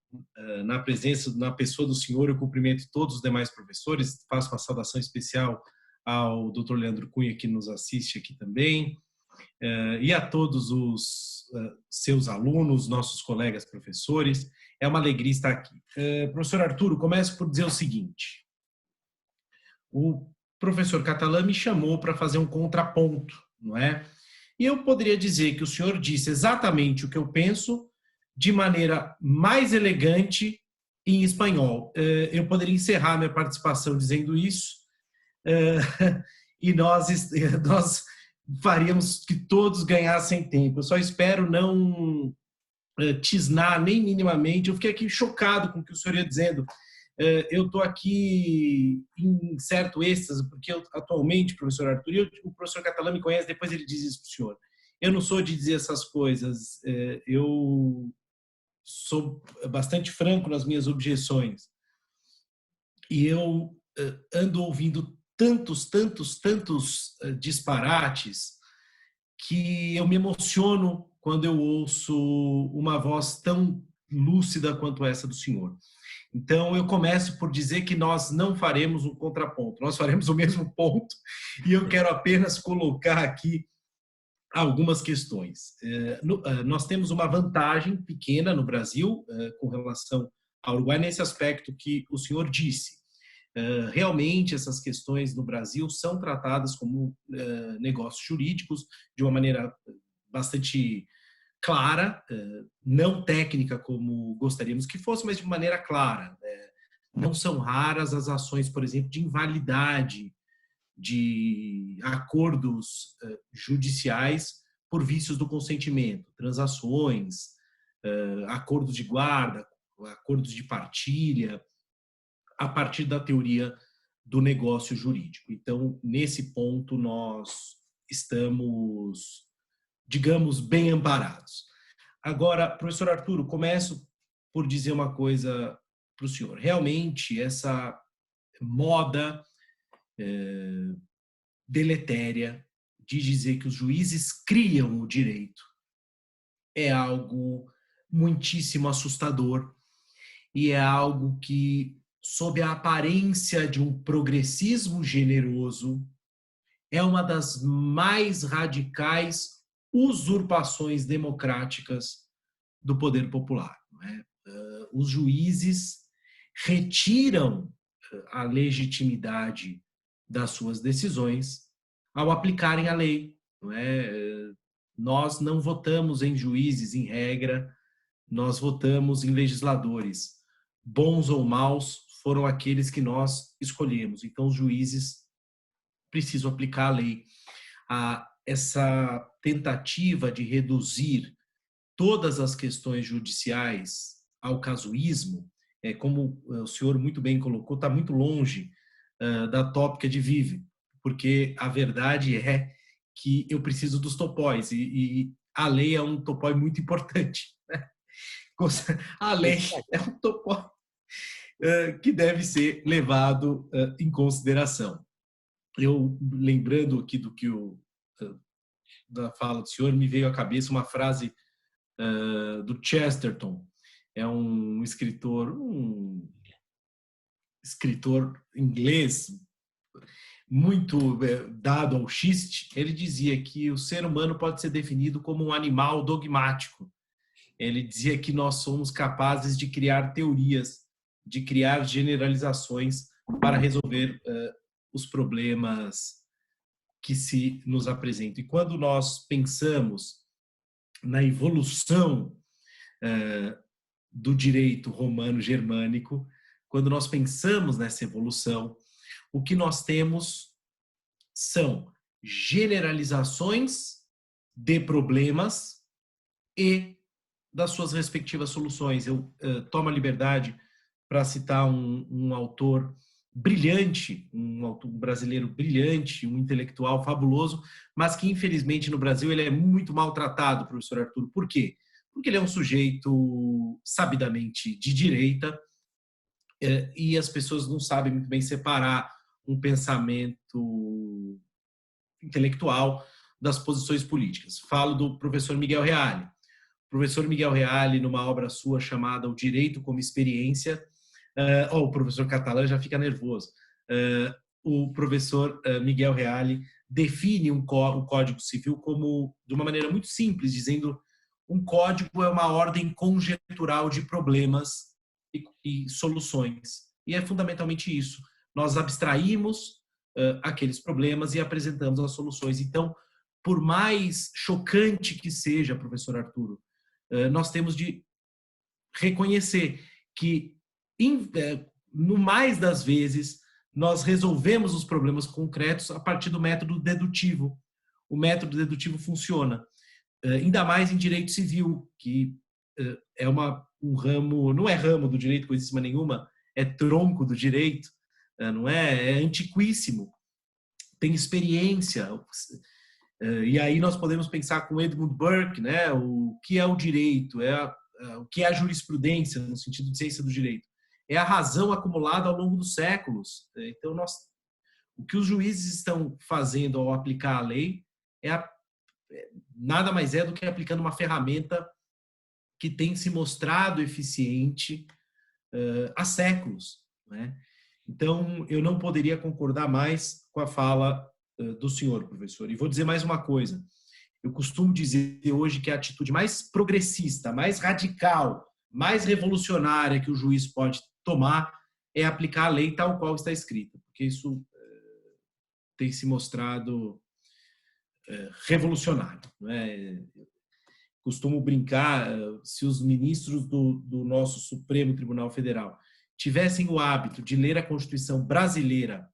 na pessoa do senhor, eu cumprimento todos os demais professores. Faço uma saudação especial ao Dr. Leandro Cunha, que nos assiste aqui também, e a todos os seus alunos, nossos colegas professores. É uma alegria estar aqui. Professor Arturo, começo por dizer o seguinte. O professor Catalã me chamou para fazer um contraponto, não é? E eu poderia dizer que o senhor disse exatamente o que eu penso de maneira mais elegante em espanhol. Eu poderia encerrar minha participação dizendo isso, e nós faríamos que todos ganhassem tempo. Eu só espero não tisnar nem minimamente. Eu fiquei aqui chocado com o que o senhor ia dizendo. Eu estou aqui em certo êxtase, porque atualmente, professor Arthur, o professor Catalã me conhece, depois ele diz isso para o senhor. Eu não sou de dizer essas coisas, eu sou bastante franco nas minhas objeções. E eu ando ouvindo tantos disparates que eu me emociono quando eu ouço uma voz tão lúcida quanto essa do senhor. Então, eu começo por dizer que nós não faremos um contraponto, nós faremos o mesmo ponto, e eu quero apenas colocar aqui algumas questões. Nós temos uma vantagem pequena no Brasil com relação ao Uruguai nesse aspecto que o senhor disse. Realmente, essas questões no Brasil são tratadas como negócios jurídicos de uma maneira bastante clara, não técnica como gostaríamos que fosse, mas de maneira clara. Não são raras as ações, por exemplo, de invalidade de acordos judiciais por vícios do consentimento, transações, acordos de guarda, acordos de partilha, a partir da teoria do negócio jurídico. Então, nesse ponto, nós estamos, digamos, bem amparados. Agora, professor Arturo, começo por dizer uma coisa para o senhor. Realmente, essa moda deletéria de dizer que os juízes criam o direito é algo muitíssimo assustador e é algo que, sob a aparência de um progressismo generoso, é uma das mais radicais usurpações democráticas do poder popular. Não é? os juízes retiram a legitimidade das suas decisões ao aplicarem a lei. Não é? Nós não votamos em juízes, em regra, nós votamos em legisladores. Bons ou maus foram aqueles que nós escolhemos. Então, os juízes precisam aplicar a lei. Essa tentativa de reduzir todas as questões judiciais ao casuísmo, como o senhor muito bem colocou, está muito longe da tópica de Vive, porque a verdade é que eu preciso dos topóis, e a lei é um topói muito importante. Né? A lei é um topói que deve ser levado em consideração. Eu, lembrando aqui da fala do senhor, me veio à cabeça uma frase do Chesterton, é um escritor inglês muito dado ao xiste. Ele dizia que o ser humano pode ser definido como um animal dogmático. Ele dizia que nós somos capazes de criar teorias, de criar generalizações para resolver os problemas que se nos apresentam. E quando nós pensamos na evolução do direito romano-germânico, quando nós pensamos nessa evolução, o que nós temos são generalizações de problemas e das suas respectivas soluções. Eu tomo a liberdade para citar um autor brilhante, um brasileiro brilhante, um intelectual fabuloso, mas que infelizmente no Brasil ele é muito maltratado, professor Arturo. Por quê? Porque ele é um sujeito sabidamente de direita e as pessoas não sabem muito bem separar um pensamento intelectual das posições políticas. Falo do professor Miguel Reale. O professor Miguel Reale, numa obra sua chamada O Direito como Experiência, o professor Catalã já fica nervoso. O professor Miguel Reale define o Código Civil como, de uma maneira muito simples, dizendo um código é uma ordem conjectural de problemas e soluções. E é fundamentalmente isso. Nós abstraímos aqueles problemas e apresentamos as soluções. Então, por mais chocante que seja, professor Arturo, nós temos de reconhecer que, no mais das vezes, nós resolvemos os problemas concretos a partir do método dedutivo. O método dedutivo funciona, ainda mais em direito civil, que é um ramo, não é ramo do direito coisíssima nenhuma, é tronco do direito, não é? É antiquíssimo, tem experiência. E aí nós podemos pensar com Edmund Burke, né? O que é o direito? O que é a jurisprudência, no sentido de ciência do direito? É a razão acumulada ao longo dos séculos. Então, o que os juízes estão fazendo ao aplicar a lei nada mais é do que aplicando uma ferramenta que tem se mostrado eficiente há séculos. Né? Então, eu não poderia concordar mais com a fala do senhor, professor. E vou dizer mais uma coisa. Eu costumo dizer hoje que a atitude mais progressista, mais radical, mais revolucionária que o juiz pode tomar é aplicar a lei tal qual está escrita, porque isso tem se mostrado revolucionário. Né? Costumo brincar, se os ministros do nosso Supremo Tribunal Federal tivessem o hábito de ler a Constituição brasileira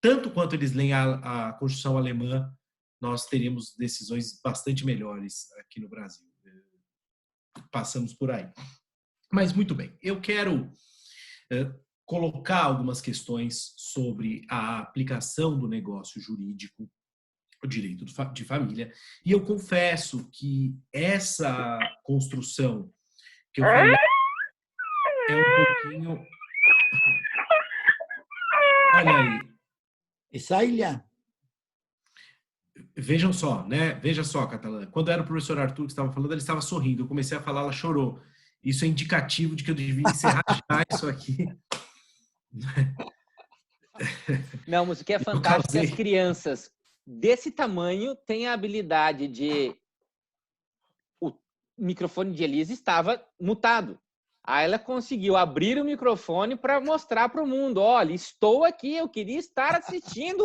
tanto quanto eles leem a Constituição alemã, nós teríamos decisões bastante melhores aqui no Brasil. Passamos por aí. Mas, muito bem, eu quero colocar algumas questões sobre a aplicação do negócio jurídico, o direito de família, e eu confesso que essa construção que eu falei é um pouquinho... Olha aí. Isaília? Vejam só, né? Veja só, Catalã. Quando era o professor Arthur que estava falando, ele estava sorrindo. Eu comecei a falar, ela chorou. Isso é indicativo de que eu devia encerrar já isso aqui. Não, mas o que é fantástico é que as crianças desse tamanho têm a habilidade de... O microfone de Elise estava mutado. Aí ela conseguiu abrir o microfone para mostrar para o mundo, olha, estou aqui, eu queria estar assistindo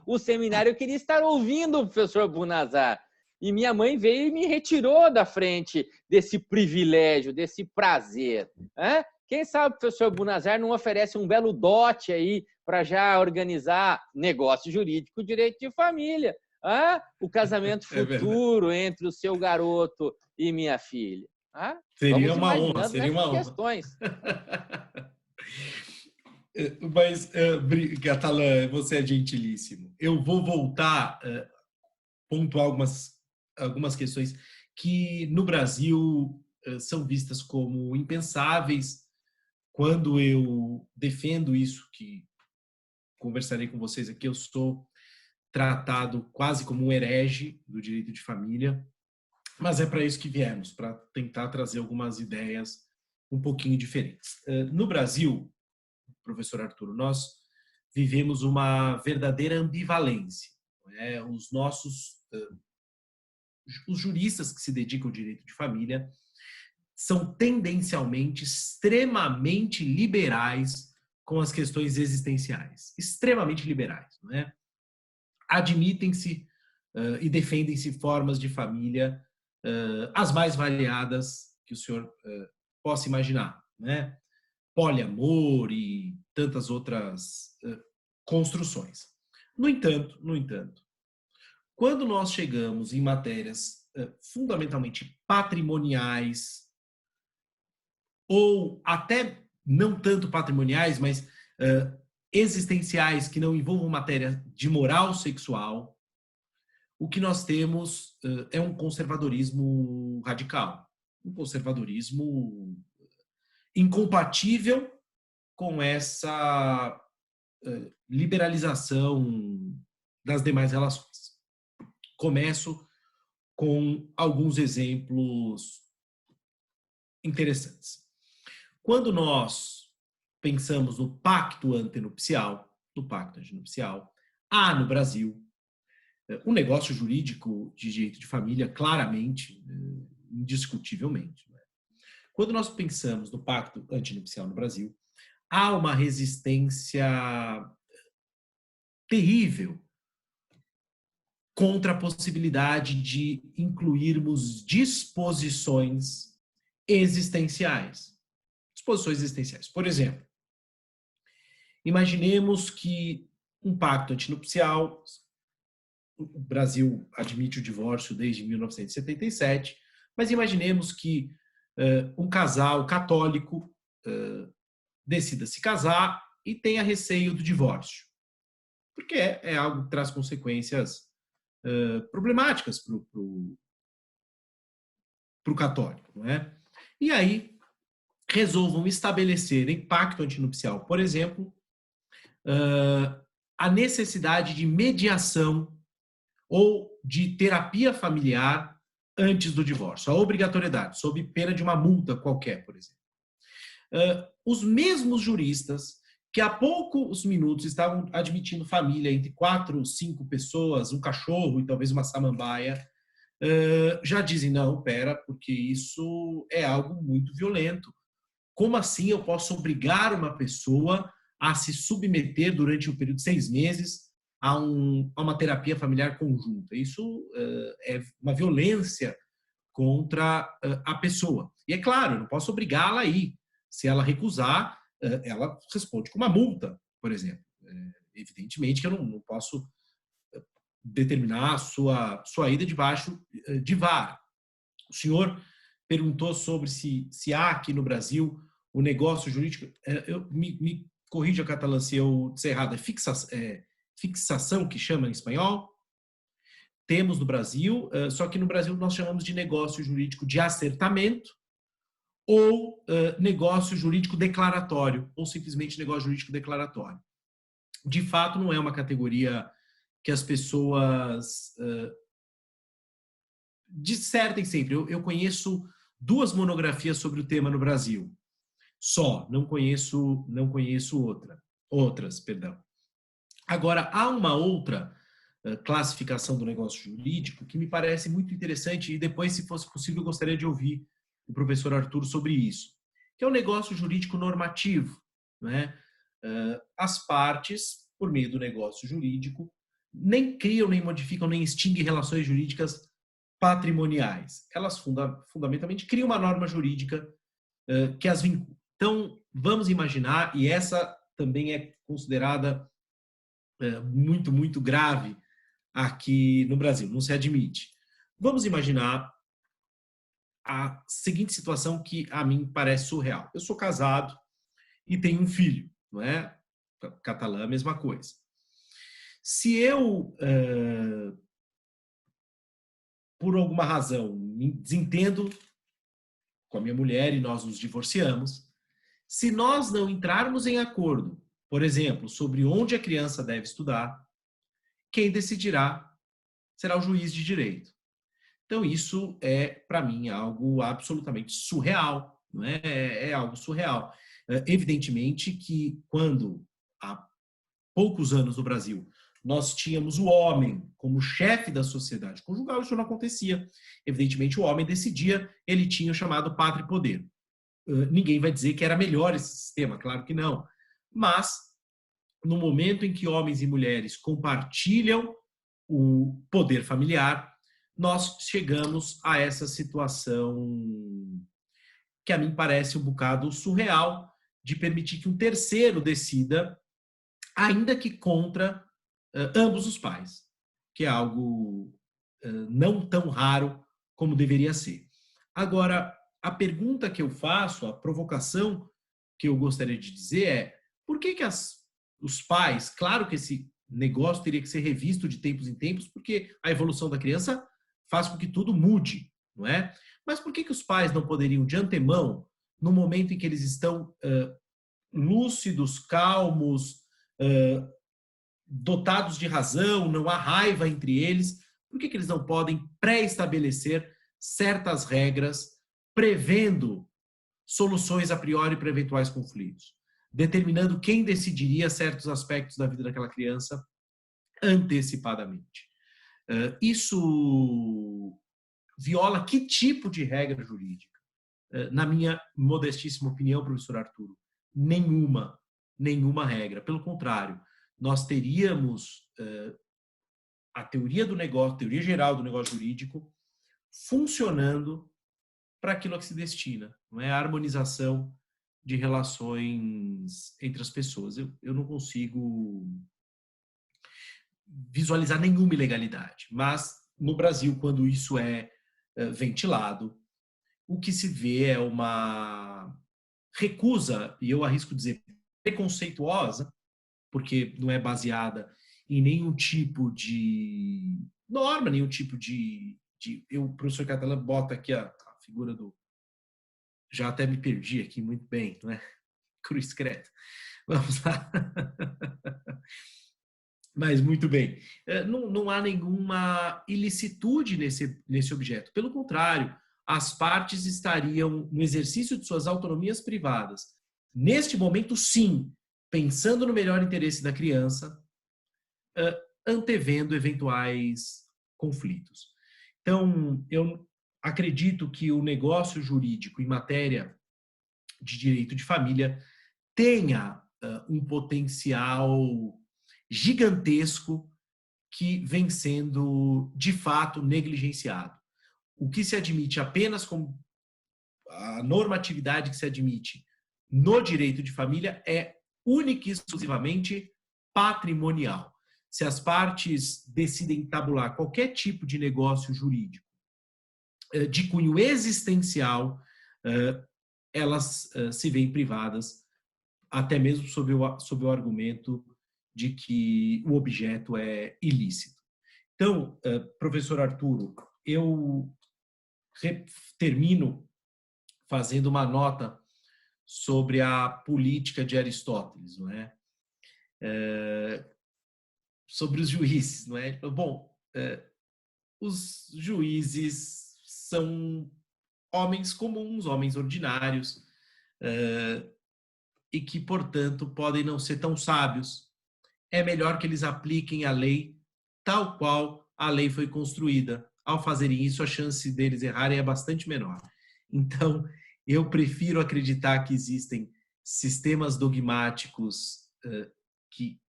o seminário, eu queria estar ouvindo o professor Bunazar. E minha mãe veio e me retirou da frente desse privilégio, desse prazer. Quem sabe o professor Bunazar não oferece um belo dote aí para já organizar negócio jurídico, direito de família. O casamento futuro entre o seu garoto e minha filha. Seria uma honra, seria uma honra. Questões. Mas, Catalã, você é gentilíssimo. Eu vou voltar, pontuar algumas questões que no Brasil são vistas como impensáveis. Quando eu defendo isso, que conversarei com vocês aqui, eu sou tratado quase como um herege do direito de família, mas é para isso que viemos, para tentar trazer algumas ideias um pouquinho diferentes. No Brasil, professor Arturo, nós vivemos uma verdadeira ambivalência. Os juristas que se dedicam ao direito de família são tendencialmente extremamente liberais com as questões existenciais. Extremamente liberais, não é? Admitem-se e defendem-se formas de família as mais variadas que o senhor possa imaginar, né? Poliamor e tantas outras construções. No entanto, quando nós chegamos em matérias fundamentalmente patrimoniais, ou até não tanto patrimoniais, mas existenciais, que não envolvam matéria de moral sexual, o que nós temos é um conservadorismo radical, um conservadorismo incompatível com essa liberalização das demais relações. Começo com alguns exemplos interessantes. Quando nós pensamos no pacto antenupcial, há no Brasil um negócio jurídico de direito de família claramente, indiscutivelmente. Quando nós pensamos no pacto antenupcial no Brasil, há uma resistência terrível contra a possibilidade de incluirmos disposições existenciais. Disposições existenciais. Por exemplo, imaginemos que um pacto antenupcial, o Brasil admite o divórcio desde 1977, mas imaginemos que um casal católico decida se casar e tenha receio do divórcio, porque é algo que traz consequências problemáticas para o católico, não é? E aí resolvam estabelecer em pacto antenupcial, por exemplo, a necessidade de mediação ou de terapia familiar antes do divórcio, a obrigatoriedade, sob pena de uma multa qualquer, por exemplo. Os mesmos juristas que há poucos minutos estavam admitindo família entre 4, 5 pessoas, um cachorro e talvez uma samambaia, já dizem, não, pera, porque isso é algo muito violento. Como assim eu posso obrigar uma pessoa a se submeter durante um período de 6 meses a uma terapia familiar conjunta? Isso é uma violência contra a pessoa. E é claro, eu não posso obrigá-la a ir. Se ela recusar, ela responde com uma multa, por exemplo. Evidentemente que eu não posso determinar a sua ida debaixo de vara. O senhor perguntou sobre se há aqui no Brasil o negócio jurídico. Me corrija, Catalã, se eu disser errado. É fixação que chama em espanhol? Temos no Brasil, só que no Brasil nós chamamos de negócio jurídico de acertamento ou negócio jurídico declaratório, ou simplesmente negócio jurídico declaratório. De fato, não é uma categoria que as pessoas dissertem sempre. Eu conheço 2 monografias sobre o tema no Brasil. Só, não conheço outras, perdão. Agora, há uma outra classificação do negócio jurídico que me parece muito interessante e depois, se fosse possível, eu gostaria de ouvir o professor Arturo sobre isso, que é o negócio jurídico normativo, né? As partes, por meio do negócio jurídico, nem criam, nem modificam, nem extinguem relações jurídicas patrimoniais. Elas fundamentalmente criam uma norma jurídica que as vincula. Então, vamos imaginar, e essa também é considerada muito, muito grave aqui no Brasil, não se admite. Vamos imaginar a seguinte situação que a mim parece surreal. Eu sou casado e tenho um filho, não é? Catalã, a mesma coisa. Se eu, por alguma razão, me desentendo com a minha mulher e nós nos divorciamos, se nós não entrarmos em acordo, por exemplo, sobre onde a criança deve estudar, quem decidirá será o juiz de direito. Então, isso é, para mim, algo absolutamente surreal, não é? É algo surreal. Evidentemente que quando, há poucos anos no Brasil, nós tínhamos o homem como chefe da sociedade conjugal, isso não acontecia. Evidentemente, o homem decidia, ele tinha o chamado pátrio poder. Ninguém vai dizer que era melhor esse sistema, claro que não. Mas, no momento em que homens e mulheres compartilham o poder familiar, nós chegamos a essa situação que a mim parece um bocado surreal, de permitir que um terceiro decida, ainda que contra ambos os pais, que é algo não tão raro como deveria ser. Agora, a pergunta que eu faço, a provocação que eu gostaria de dizer é: por que os pais, claro que esse negócio teria que ser revisto de tempos em tempos, porque a evolução da criança faz com que tudo mude, não é? Mas por que os pais não poderiam, de antemão, no momento em que eles estão lúcidos, calmos, dotados de razão, não há raiva entre eles, por que eles não podem pré-estabelecer certas regras prevendo soluções a priori para eventuais conflitos, determinando quem decidiria certos aspectos da vida daquela criança antecipadamente? Isso viola que tipo de regra jurídica? Na minha modestíssima opinião, professor Arturo, nenhuma regra. Pelo contrário, nós teríamos a teoria do negócio, a teoria geral do negócio jurídico, funcionando para aquilo a que se destina, não é? A harmonização de relações entre as pessoas. Eu não consigo visualizar nenhuma ilegalidade, mas no Brasil, quando isso é ventilado, o que se vê é uma recusa, e eu arrisco dizer preconceituosa, porque não é baseada em nenhum tipo de norma, nenhum tipo de o professor Catalã bota aqui a figura do... Já até me perdi aqui muito bem, não é? Cruz credo. Vamos lá. Mas muito bem. Não há nenhuma ilicitude nesse objeto. Pelo contrário, as partes estariam no exercício de suas autonomias privadas. Neste momento, sim, pensando no melhor interesse da criança, antevendo eventuais conflitos. Então, eu acredito que o negócio jurídico em matéria de direito de família tenha um potencial gigantesco que vem sendo, de fato, negligenciado. O que se admite apenas como a normatividade que se admite no direito de família é única e exclusivamente patrimonial. Se as partes decidem tabular qualquer tipo de negócio jurídico de cunho existencial, elas se veem privadas, até mesmo sob o argumento de que o objeto é ilícito. Então, professor Arturo, eu termino fazendo uma nota sobre a política de Aristóteles, não é? Sobre os juízes, não é? Bom, os juízes são homens comuns, homens ordinários, e que, portanto, podem não ser tão sábios. É melhor que eles apliquem a lei tal qual a lei foi construída. Ao fazerem isso, a chance deles errarem é bastante menor. Então, Eu prefiro acreditar que existem sistemas dogmáticos que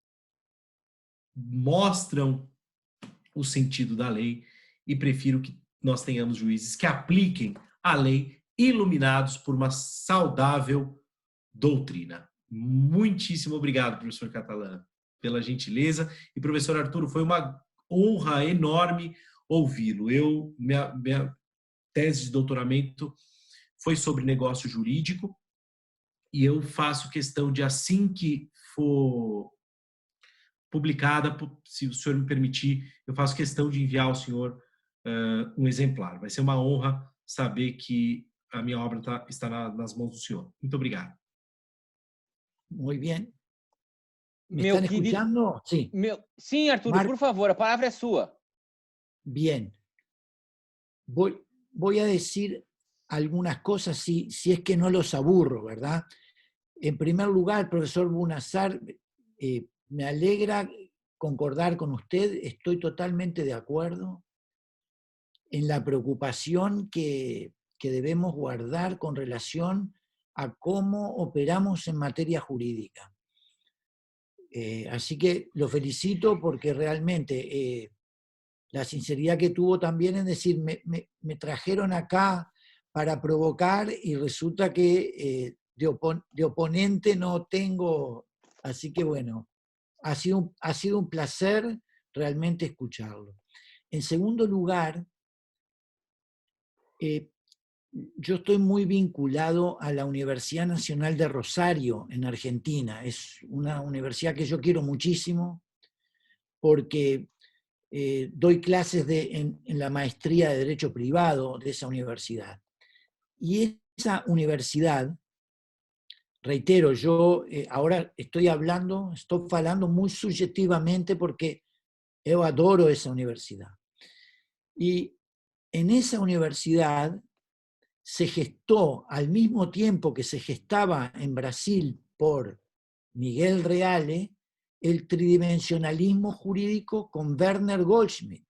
mostram o sentido da lei e prefiro que nós tenhamos juízes que apliquem a lei iluminados por uma saudável doutrina. Muitíssimo obrigado, professor Catalã, pela gentileza. E, professor Arturo, foi uma honra enorme ouvi-lo. Minha tese de doutoramento foi sobre negócio jurídico e eu faço questão de, assim que for publicada, se o senhor me permitir, eu faço questão de enviar ao senhor um exemplar. Vai ser uma honra saber que a minha obra está nas mãos do senhor. Muito obrigado. Muy bien. ¿Me Meu están querido, escuchando? Sí. Sim, Arturo, por favor, a palavra é sua. Bien. Voy a decir algunas cosas si es que no los aburro, ¿verdad? En primer lugar, profesor Bunazar, me alegra concordar con usted, estoy totalmente de acuerdo en la preocupación que debemos guardar con relación a cómo operamos en materia jurídica. Así que lo felicito porque realmente la sinceridad que tuvo también en decir, me trajeron acá para provocar y resulta que de oponente no tengo, así que bueno, ha sido un placer realmente escucharlo. En segundo lugar, yo estoy muy vinculado a la Universidad Nacional de Rosario, en Argentina. Es una universidad que yo quiero muchísimo porque doy clases en la maestría de Derecho Privado de esa universidad. Y esa universidad, reitero, yo ahora estoy hablando muy subjetivamente porque yo adoro esa universidad. Y en esa universidad se gestó al mismo tiempo que se gestaba en Brasil por Miguel Reale el tridimensionalismo jurídico con Werner Goldschmidt.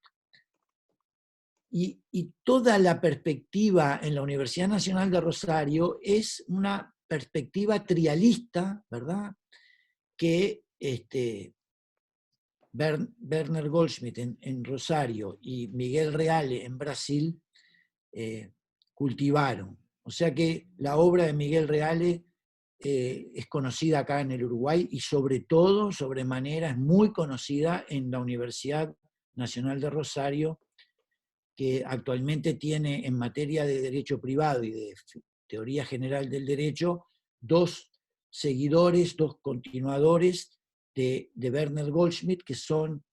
Y toda la perspectiva en la Universidad Nacional de Rosario es una perspectiva trialista, ¿verdad? Que Werner Goldschmidt en Rosario y Miguel Reale en Brasil cultivaron. O sea que la obra de Miguel Reale es conocida acá en el Uruguay y sobre todo, sobremanera, es muy conocida en la Universidad Nacional de Rosario, que actualmente tiene en materia de derecho privado y de teoría general del derecho dos seguidores, dos continuadores de Werner Goldschmidt, que son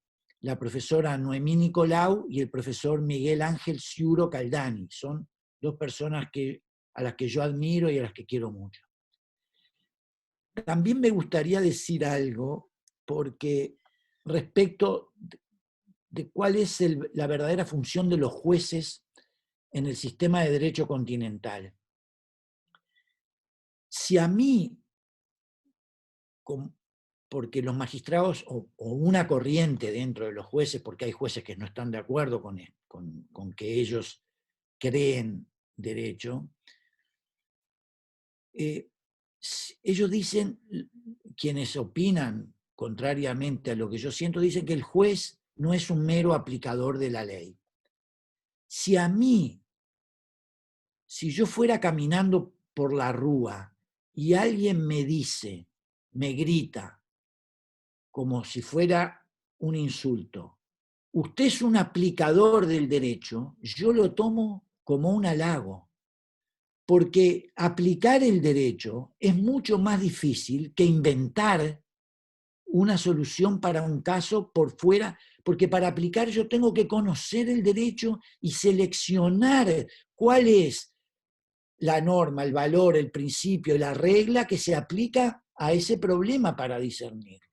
la profesora Noemí Nicolau y el profesor Miguel Ángel Ciuro Caldani. Son dos personas a las que yo admiro y a las que quiero mucho. También me gustaría decir algo, porque respecto de cuál es la verdadera función de los jueces en el sistema de derecho continental. Si a mí, porque los magistrados, o una corriente dentro de los jueces, porque hay jueces que no están de acuerdo con que ellos creen derecho, ellos dicen, quienes opinan contrariamente a lo que yo siento, dicen que el juez no es un mero aplicador de la ley. Si yo fuera caminando por la rúa y alguien me dice, me grita, como si fuera un insulto, usted es un aplicador del derecho, yo lo tomo como un halago. Porque aplicar el derecho es mucho más difícil que inventar una solución para un caso por fuera, porque para aplicar yo tengo que conocer el derecho y seleccionar cuál es la norma, el valor, el principio, la regla que se aplica a ese problema para discernirlo.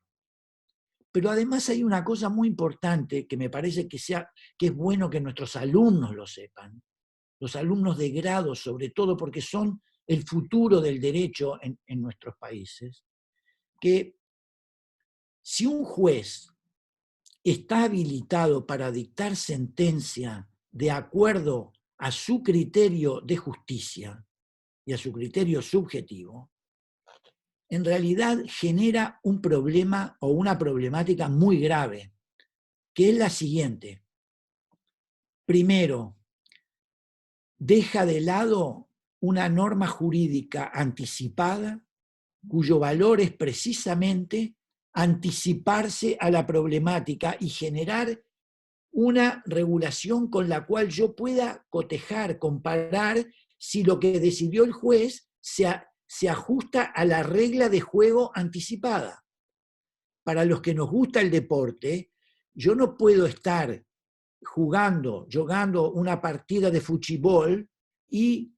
Pero además hay una cosa muy importante que me parece que es bueno que nuestros alumnos lo sepan, los alumnos de grado sobre todo, porque son el futuro del derecho en nuestros países, que si un juez está habilitado para dictar sentencia de acuerdo a su criterio de justicia, y a su criterio subjetivo, en realidad genera un problema o una problemática muy grave, que es la siguiente. Primero, deja de lado una norma jurídica anticipada cuyo valor es precisamente anticiparse a la problemática y generar una regulación con la cual yo pueda cotejar, comparar si lo que decidió el juez se ajusta a la regla de juego anticipada. Para los que nos gusta el deporte, yo no puedo estar jugando una partida de fútbol y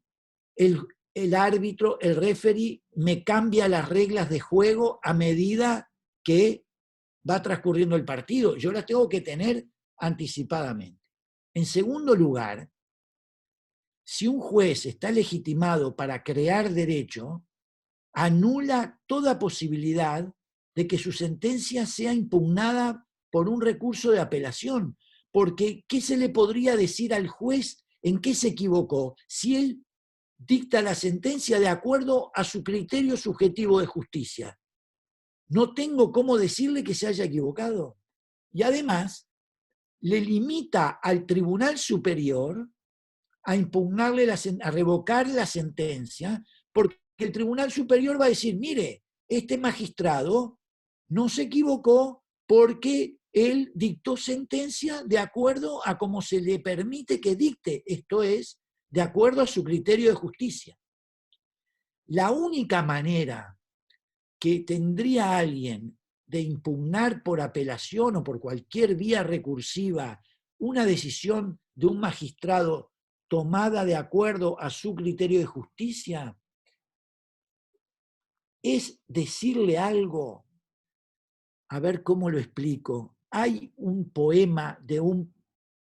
el árbitro, el referee, me cambia las reglas de juego a medida que va transcurriendo el partido. Yo las tengo que tener anticipadamente. En segundo lugar, si un juez está legitimado para crear derecho, anula toda posibilidad de que su sentencia sea impugnada por un recurso de apelación. Porque, ¿qué se le podría decir al juez en qué se equivocó si él dicta la sentencia de acuerdo a su criterio subjetivo de justicia? No tengo cómo decirle que se haya equivocado. Y además, le limita al Tribunal Superior a impugnarle, a revocar la sentencia, porque el Tribunal Superior va a decir, mire, este magistrado no se equivocó porque él dictó sentencia de acuerdo a cómo se le permite que dicte, esto es, de acuerdo a su criterio de justicia. La única manera que tendría alguien de impugnar por apelación o por cualquier vía recursiva una decisión de un magistrado tomada de acuerdo a su criterio de justicia es decirle algo. A ver cómo lo explico. Hay un poema de un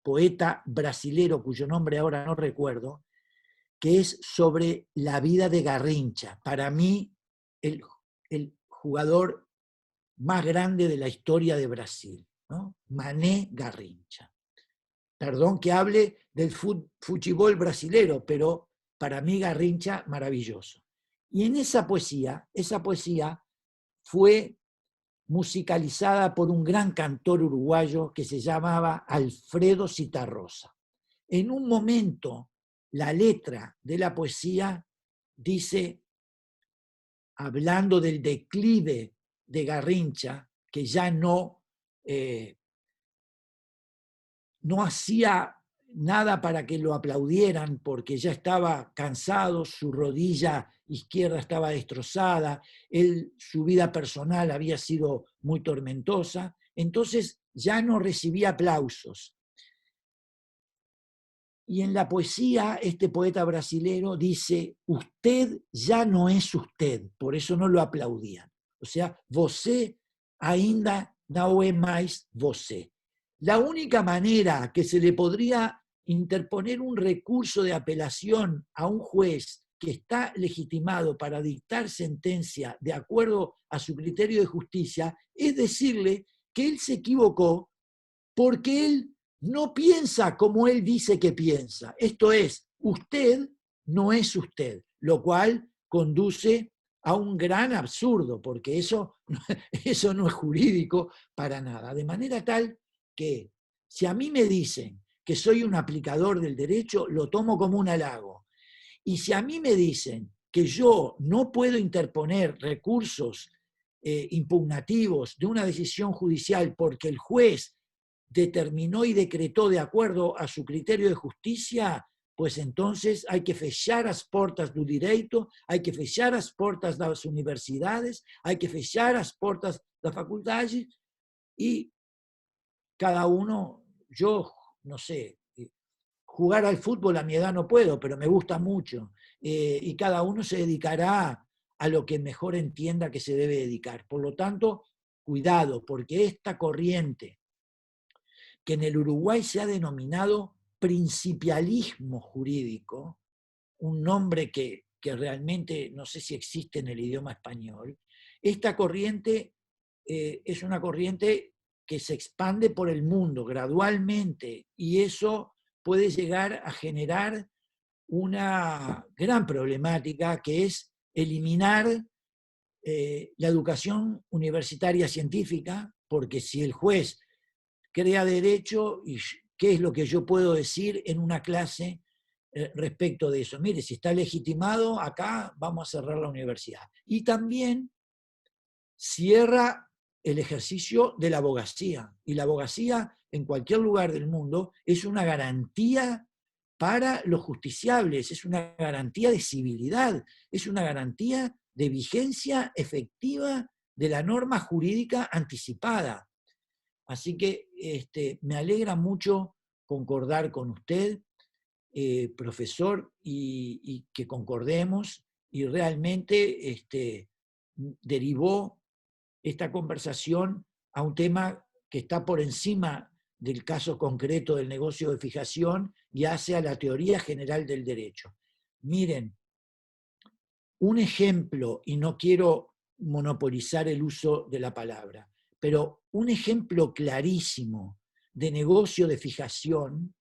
poeta brasilero, cuyo nombre ahora no recuerdo, que es sobre la vida de Garrincha. Para mí, el jugador más grande de la historia de Brasil, ¿no? Mané Garrincha. Perdón que hable del fútbol brasilero, pero para mí Garrincha maravilloso. Y en esa poesía fue musicalizada por un gran cantor uruguayo que se llamaba Alfredo Zitarrosa. En un momento, la letra de la poesía dice, hablando del declive de Garrincha, que ya no hacía nada para que lo aplaudieran porque ya estaba cansado, su rodilla izquierda estaba destrozada, su vida personal había sido muy tormentosa, entonces ya no recibía aplausos. Y en la poesía, este poeta brasilero dice, usted ya no es usted, por eso no lo aplaudían. O sea, você ainda não é mais você. La única manera que se le podría interponer un recurso de apelación a un juez que está legitimado para dictar sentencia de acuerdo a su criterio de justicia es decirle que él se equivocó porque él no piensa como él dice que piensa. Esto es, usted no es usted, lo cual conduce a un gran absurdo, porque eso no es jurídico para nada. De manera tal que si a mí me dicen que soy un aplicador del derecho, lo tomo como un halago. Y si a mí me dicen que yo no puedo interponer recursos impugnativos de una decisión judicial porque el juez determinó y decretó de acuerdo a su criterio de justicia, pues entonces hay que fechar as portas do direito, hay que fechar as portas das universidades, hay que fechar as portas da faculdade y cada uno, yo no sé, jugar al fútbol a mi edad no puedo, pero me gusta mucho, y cada uno se dedicará a lo que mejor entienda que se debe dedicar. Por lo tanto, cuidado, porque esta corriente que en el Uruguay se ha denominado principialismo jurídico, un nombre que realmente no sé si existe en el idioma español, esta corriente es una corriente que se expande por el mundo gradualmente y eso puede llegar a generar una gran problemática que es eliminar la educación universitaria científica, porque si el juez crea derecho, ¿y qué es lo que yo puedo decir en una clase respecto de eso? Mire, si está legitimado, acá vamos a cerrar la universidad. Y también cierra el ejercicio de la abogacía. Y la abogacía en cualquier lugar del mundo es una garantía para los justiciables, es una garantía de civilidad, es una garantía de vigencia efectiva de la norma jurídica anticipada. Así que me alegra mucho concordar con usted, profesor, y que concordemos, y realmente derivó esta conversación a un tema que está por encima del caso concreto del negocio de fijación y hacia la teoría general del derecho. Miren, un ejemplo, y no quiero monopolizar el uso de la palabra, pero un ejemplo clarísimo de negocio de fijación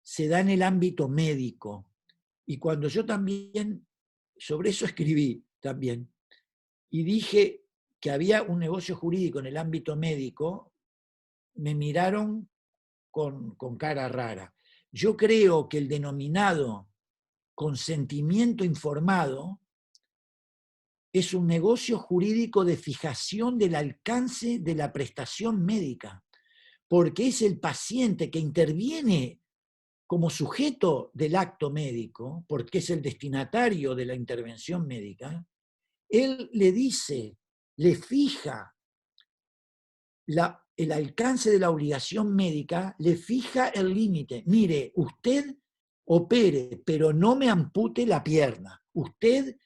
se da en el ámbito médico. Y cuando yo también, sobre eso escribí también, y dije que había un negocio jurídico en el ámbito médico, me miraron con cara rara. Yo creo que el denominado consentimiento informado es un negocio jurídico de fijación del alcance de la prestación médica, porque es el paciente que interviene como sujeto del acto médico, porque es el destinatario de la intervención médica. Él le dice, le fija el alcance de la obligación médica, le fija el límite. Mire, usted opere, pero no me ampute la pierna. Usted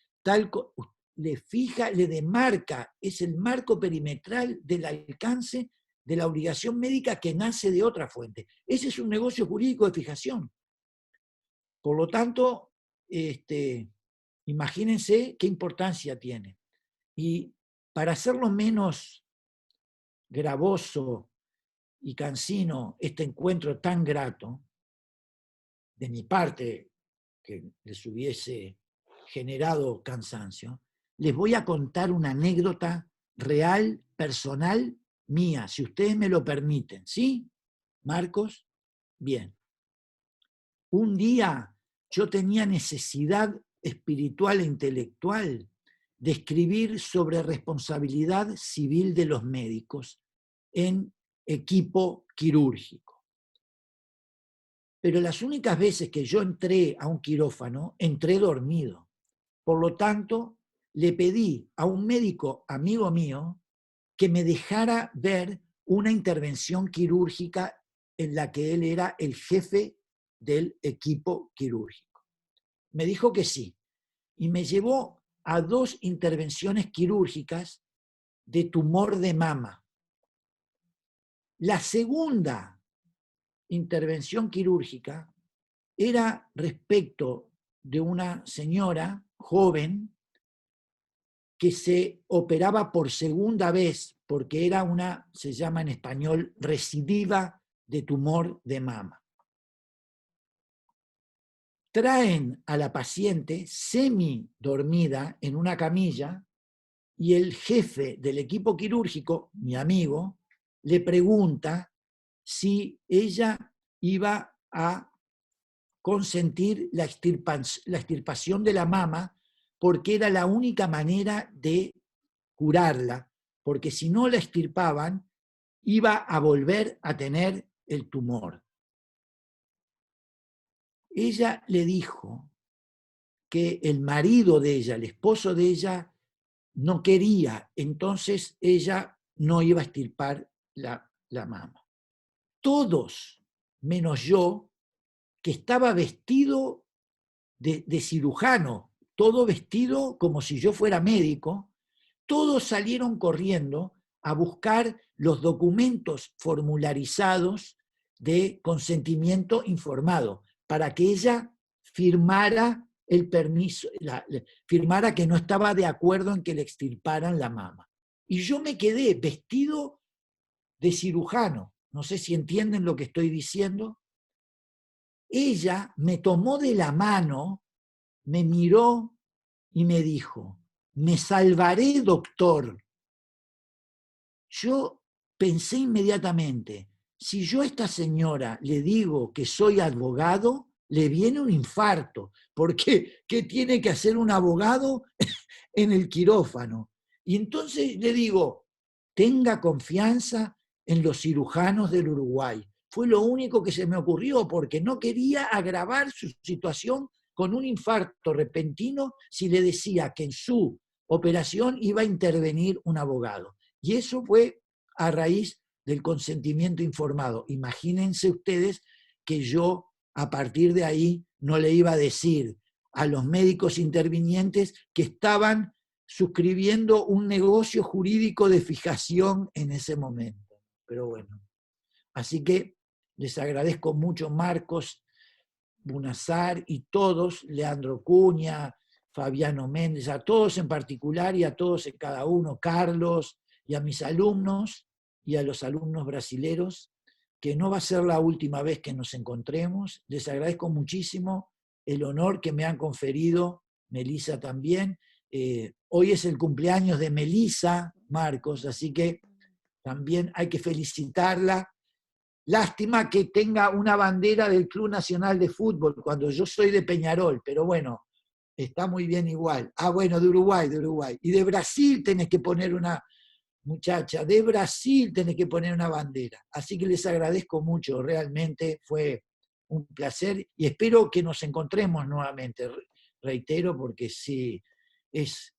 le fija, le demarca, es el marco perimetral del alcance de la obligación médica que nace de otra fuente. Ese es un negocio jurídico de fijación. Por lo tanto, imagínense qué importancia tiene. Y para hacerlo menos gravoso y cansino este encuentro tan grato, de mi parte, que les hubiese generado cansancio, les voy a contar una anécdota real, personal, mía, si ustedes me lo permiten. ¿Sí, Marcos? Bien. Un día yo tenía necesidad espiritual e intelectual de escribir sobre responsabilidad civil de los médicos en equipo quirúrgico. Pero las únicas veces que yo entré a un quirófano, entré dormido. Por lo tanto, le pedí a un médico amigo mío que me dejara ver una intervención quirúrgica en la que él era el jefe del equipo quirúrgico. Me dijo que sí, y me llevó a 2 intervenciones quirúrgicas de tumor de mama. La segunda intervención quirúrgica era respecto de una señora joven que se operaba por segunda vez porque era una, se llama en español, recidiva de tumor de mama. Traen a la paciente semi dormida en una camilla y el jefe del equipo quirúrgico, mi amigo, le pregunta si ella iba a consentir la extirpación de la mama porque era la única manera de curarla, porque si no la extirpaban iba a volver a tener el tumor. Ella le dijo que el marido de ella, el esposo de ella, no quería, entonces ella no iba a extirpar la mama. Todos, menos yo, que estaba vestido de cirujano, todo vestido como si yo fuera médico, todos salieron corriendo a buscar los documentos formularizados de consentimiento informado para que ella firmara el permiso, firmara que no estaba de acuerdo en que le extirparan la mama. Y yo me quedé vestido de cirujano. No sé si entienden lo que estoy diciendo. ella me tomó de la mano, me miró y me dijo, me salvaré, doctor. Yo pensé inmediatamente, si yo a esta señora le digo que soy abogado, le viene un infarto, porque ¿qué tiene que hacer un abogado en el quirófano? Y entonces le digo, tenga confianza en los cirujanos del Uruguay. Fue lo único que se me ocurrió, porque no quería agravar su situación con un infarto repentino si le decía que en su operación iba a intervenir un abogado. Y eso fue a raíz del consentimiento informado. Imagínense ustedes que yo a partir de ahí no le iba a decir a los médicos intervinientes que estaban suscribiendo un negocio jurídico de fijación en ese momento. Pero bueno, así que les agradezco mucho, Marcos Bunazar y todos, Leandro Cuña, Fabiano Méndez, a todos en particular y a todos en cada uno, Carlos, y a mis alumnos y a los alumnos brasileros, que no va a ser la última vez que nos encontremos. Les agradezco muchísimo el honor que me han conferido, Melissa también. Hoy es el cumpleaños de Melissa, Marcos, así que también hay que felicitarla. Lástima que tenga una bandera del Club Nacional de Fútbol, cuando yo soy de Peñarol, pero bueno, está muy bien igual. Ah, bueno, de Uruguay, de Uruguay. Y de Brasil tenés que poner una, muchacha, de Brasil tenés que poner una bandera. Así que les agradezco mucho, realmente fue un placer y espero que nos encontremos nuevamente, reitero, porque sí,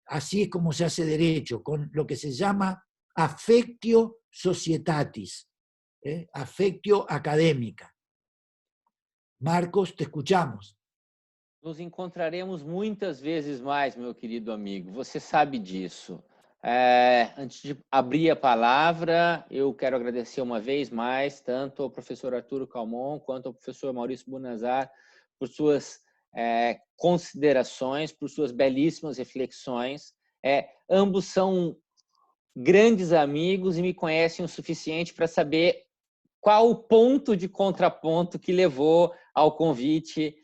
así es como se hace derecho, con lo que se llama affectio societatis, affectio académica. Marcos, te escuchamos. Nos encontraremos muitas vezes mais, meu querido amigo. Você sabe disso. Antes de abrir a palavra, eu quero agradecer uma vez mais tanto ao professor Arturo Calmon quanto ao professor Maurício Bunazar por suas considerações, por suas belíssimas reflexões. Ambos são grandes amigos e me conhecem o suficiente para saber qual o ponto de contraponto que levou ao convite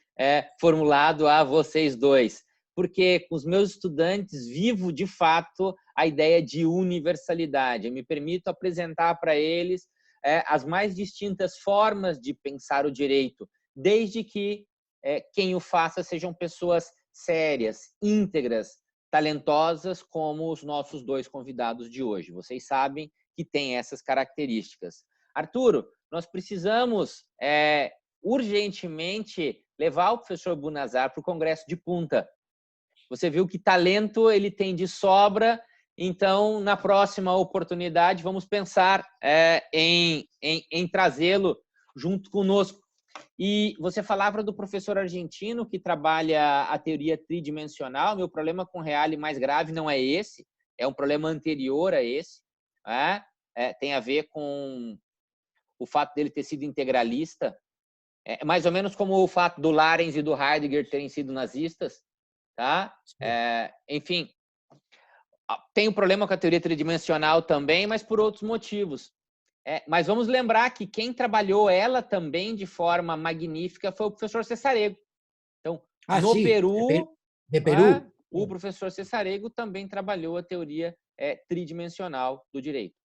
formulado a vocês dois. Porque com os meus estudantes vivo, de fato, a ideia de universalidade. Eu me permito apresentar para eles as mais distintas formas de pensar o direito, desde que quem o faça sejam pessoas sérias, íntegras, talentosas, como os nossos dois convidados de hoje. Vocês sabem que têm essas características. Arturo, nós precisamos urgentemente levar o professor Bunazar para o Congresso de Punta. Você viu que talento ele tem de sobra, então, na próxima oportunidade, vamos pensar em trazê-lo junto conosco. E você falava do professor argentino que trabalha a teoria tridimensional. Meu problema com Reale mais grave não é esse, é um problema anterior a esse. Tem a ver com o fato dele ter sido integralista, mais ou menos como o fato do Larens e do Heidegger terem sido nazistas. Tá? Enfim, tem um problema com a teoria tridimensional também, mas por outros motivos. Mas vamos lembrar que quem trabalhou ela também de forma magnífica foi o professor Cesarego. Então, no Peru, de Peru, o professor Cesarego também trabalhou a teoria tridimensional do direito.